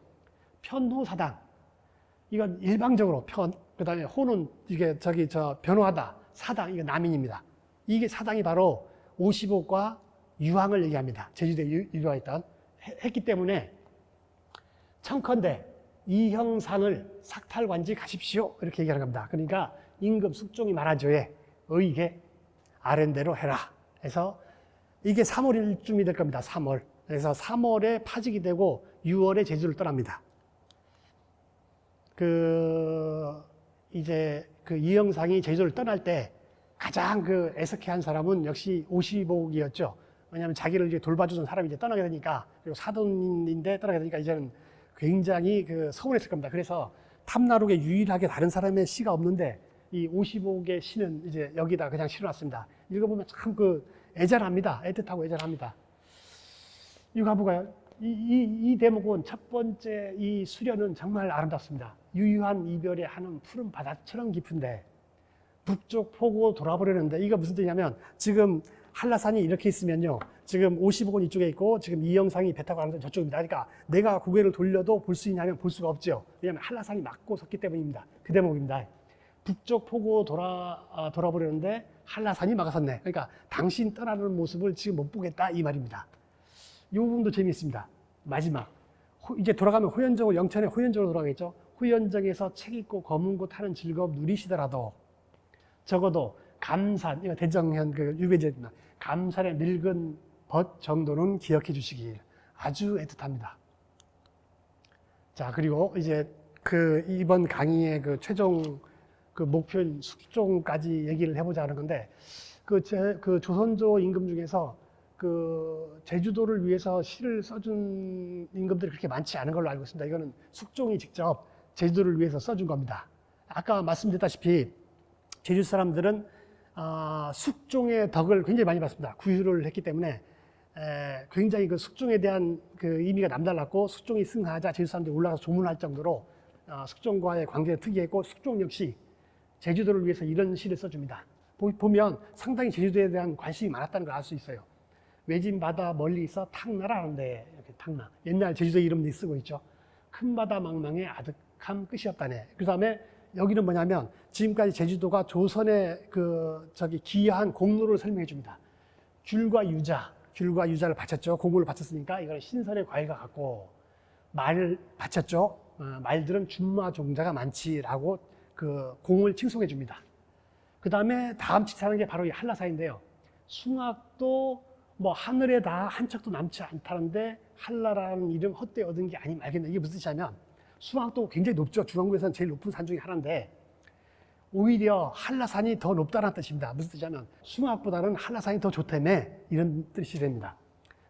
편호사당. 이건 일방적으로 그 다음에 호는 이게 변호하다. 사당, 이거 남인입니다. 이게 사당이 바로 55과 유항을 얘기합니다. 제주도에 유배와 있던. 했기 때문에 청컨대 이형상을 삭탈관직하십시오. 이렇게 얘기하는 겁니다. 그러니까 임금 숙종이 말하죠에 의게 아랜대로 해라. 해서 이게 3월쯤이 될 겁니다. 3월. 그래서 3월에 파직이 되고 6월에 제주를 떠납니다. 이제 이영상이 제주를 떠날 때 가장 애석해한 사람은 역시 55기였죠. 왜냐하면 자기를 이제 돌봐주던 사람이 이제 떠나게 되니까, 그리고 사돈인데 떠나게 되니까 이제는 굉장히 서운했을 겁니다. 그래서 탐나록에 유일하게 다른 사람의 시가 없는데 이 55개 시는 이제 여기다 그냥 실어놨습니다. 읽어보면 참 애절합니다. 애틋하고 애절합니다. 이거 한번 볼까요? 이 대목은 첫 번째 이 수련은 정말 아름답습니다. 유유한 이별에 하는 푸른 바다처럼 깊은데 북쪽 포고 돌아보려는데, 이거 무슨 뜻이냐면 지금 한라산이 이렇게 있으면요, 지금 55권 이쪽에 있고 지금 이 영상이 배 타고 가는 데 저쪽입니다. 그러니까 내가 고개를 돌려도 볼 수 있냐면 볼 수가 없죠. 왜냐하면 한라산이 막고 섰기 때문입니다. 그 대목입니다. 북쪽 포고 돌아보려는데 한라산이 막아섰네. 그러니까 당신 떠나는 모습을 지금 못 보겠다 이 말입니다. 이 부분도 재미있습니다. 마지막 이제 돌아가면 호연정으로, 영천의 호연정으로 돌아가겠죠. 호연정에서 책 읽고 검은고 타는 즐거움 누리시더라도 적어도 감산, 이거 대정현 유배지입니다. 감산의 늙은 벗 정도는 기억해 주시길. 아주 애틋합니다. 자, 그리고 이제 이번 강의의 최종 목표인 숙종까지 얘기를 해보자 하는 건데, 조선조 임금 중에서 제주도를 위해서 시를 써준 임금들이 그렇게 많지 않은 걸로 알고 있습니다. 이거는 숙종이 직접 제주도를 위해서 써준 겁니다. 아까 말씀드렸다시피 제주 사람들은 숙종의 덕을 굉장히 많이 받습니다. 구유를 했기 때문에 굉장히 숙종에 대한 의미가 남달랐고, 숙종이 승하자 제주 사람들이 올라가서 조문할 정도로 숙종과의 관계가 특이했고, 숙종 역시 제주도를 위해서 이런 시를 써줍니다. 보면 상당히 제주도에 대한 관심이 많았다는 걸 알 수 있어요. 외진 바다 멀리 있어 탕나라 하는데, 이렇게 탕나. 옛날 제주도 이름도 쓰고 있죠. 큰 바다 망망에 아득함 끝이 없다네. 그 다음에 여기는 뭐냐면 지금까지 제주도가 조선의 기여한 공로를 설명해 줍니다. 귤과 유자를 바쳤죠. 공물을 바쳤으니까 이거는 신선의 과일과 같고, 말을 바쳤죠. 말들은 준마 종자가 많지라고 공을 칭송해 줍니다. 그 다음에 다음 치사하는 게 바로 이 한라사인데요. 숭악도 하늘에 다 한 척도 남지 않다는데 한라라는 이름 헛되이 얻은 게 아님 알겠네. 이게 무슨 뜻이냐면, 숭악도 굉장히 높죠. 중앙부에서는 제일 높은 산 중에 하나인데 오히려 한라산이 더 높다는 뜻입니다. 무슨 뜻이냐면 숭악보다는 한라산이 더 좋다며, 이런 뜻이 됩니다.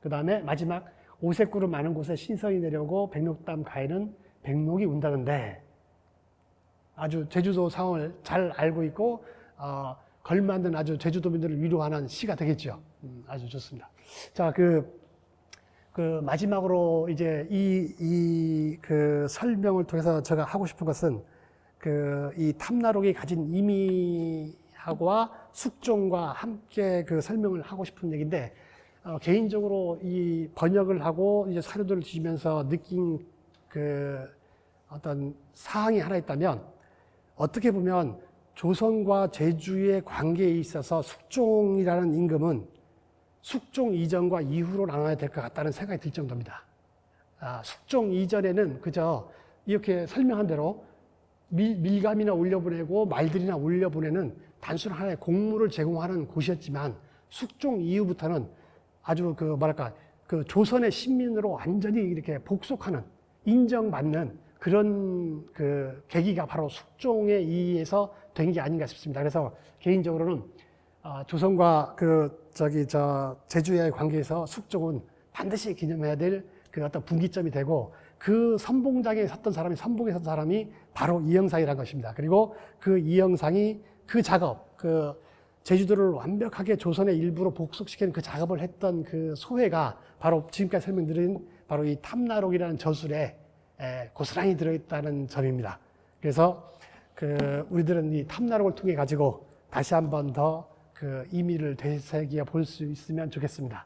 그 다음에 마지막, 오색구름 많은 곳에 신선이 내려오고 백록담 가에는 백록이 운다는데, 아주 제주도 상황을 잘 알고 있고 걸맞는 아주 제주도민들을 위로하는 시가 되겠죠. 아주 좋습니다. 자, 마지막으로 이제 이 설명을 통해서 제가 하고 싶은 것은 이 탐나록이 가진 의미하고 숙종과 함께 설명을 하고 싶은 얘기인데, 개인적으로 이 번역을 하고 이제 사료들을 뒤지면서 느낀 어떤 사항이 하나 있다면, 어떻게 보면 조선과 제주의 관계에 있어서 숙종이라는 임금은 숙종 이전과 이후로 나눠야 될 것 같다는 생각이 들 정도입니다. 숙종 이전에는 그저 이렇게 설명한 대로 밀감이나 올려보내고 말들이나 올려보내는 단순한 하나의 공물을 제공하는 곳이었지만, 숙종 이후부터는 아주 조선의 신민으로 완전히 이렇게 복속하는, 인정받는 그런 계기가 바로 숙종에 의해서 된 게 아닌가 싶습니다. 그래서 개인적으로는 조선과 제주의 관계에서 숙종은 반드시 기념해야 될 어떤 분기점이 되고, 선봉장에 섰던 사람이, 선봉에 섰던 사람이 바로 이영상이라는 것입니다. 그리고 이영상이 작업, 제주도를 완벽하게 조선의 일부로 복속시키는 작업을 했던 소회가 바로 지금까지 설명드린 바로 이 탐나록이라는 저술에 고스란히 들어있다는 점입니다. 그래서 우리들은 이 탐나록을 통해 가지고 다시 한번 더 의미를 되새겨 볼 수 있으면 좋겠습니다.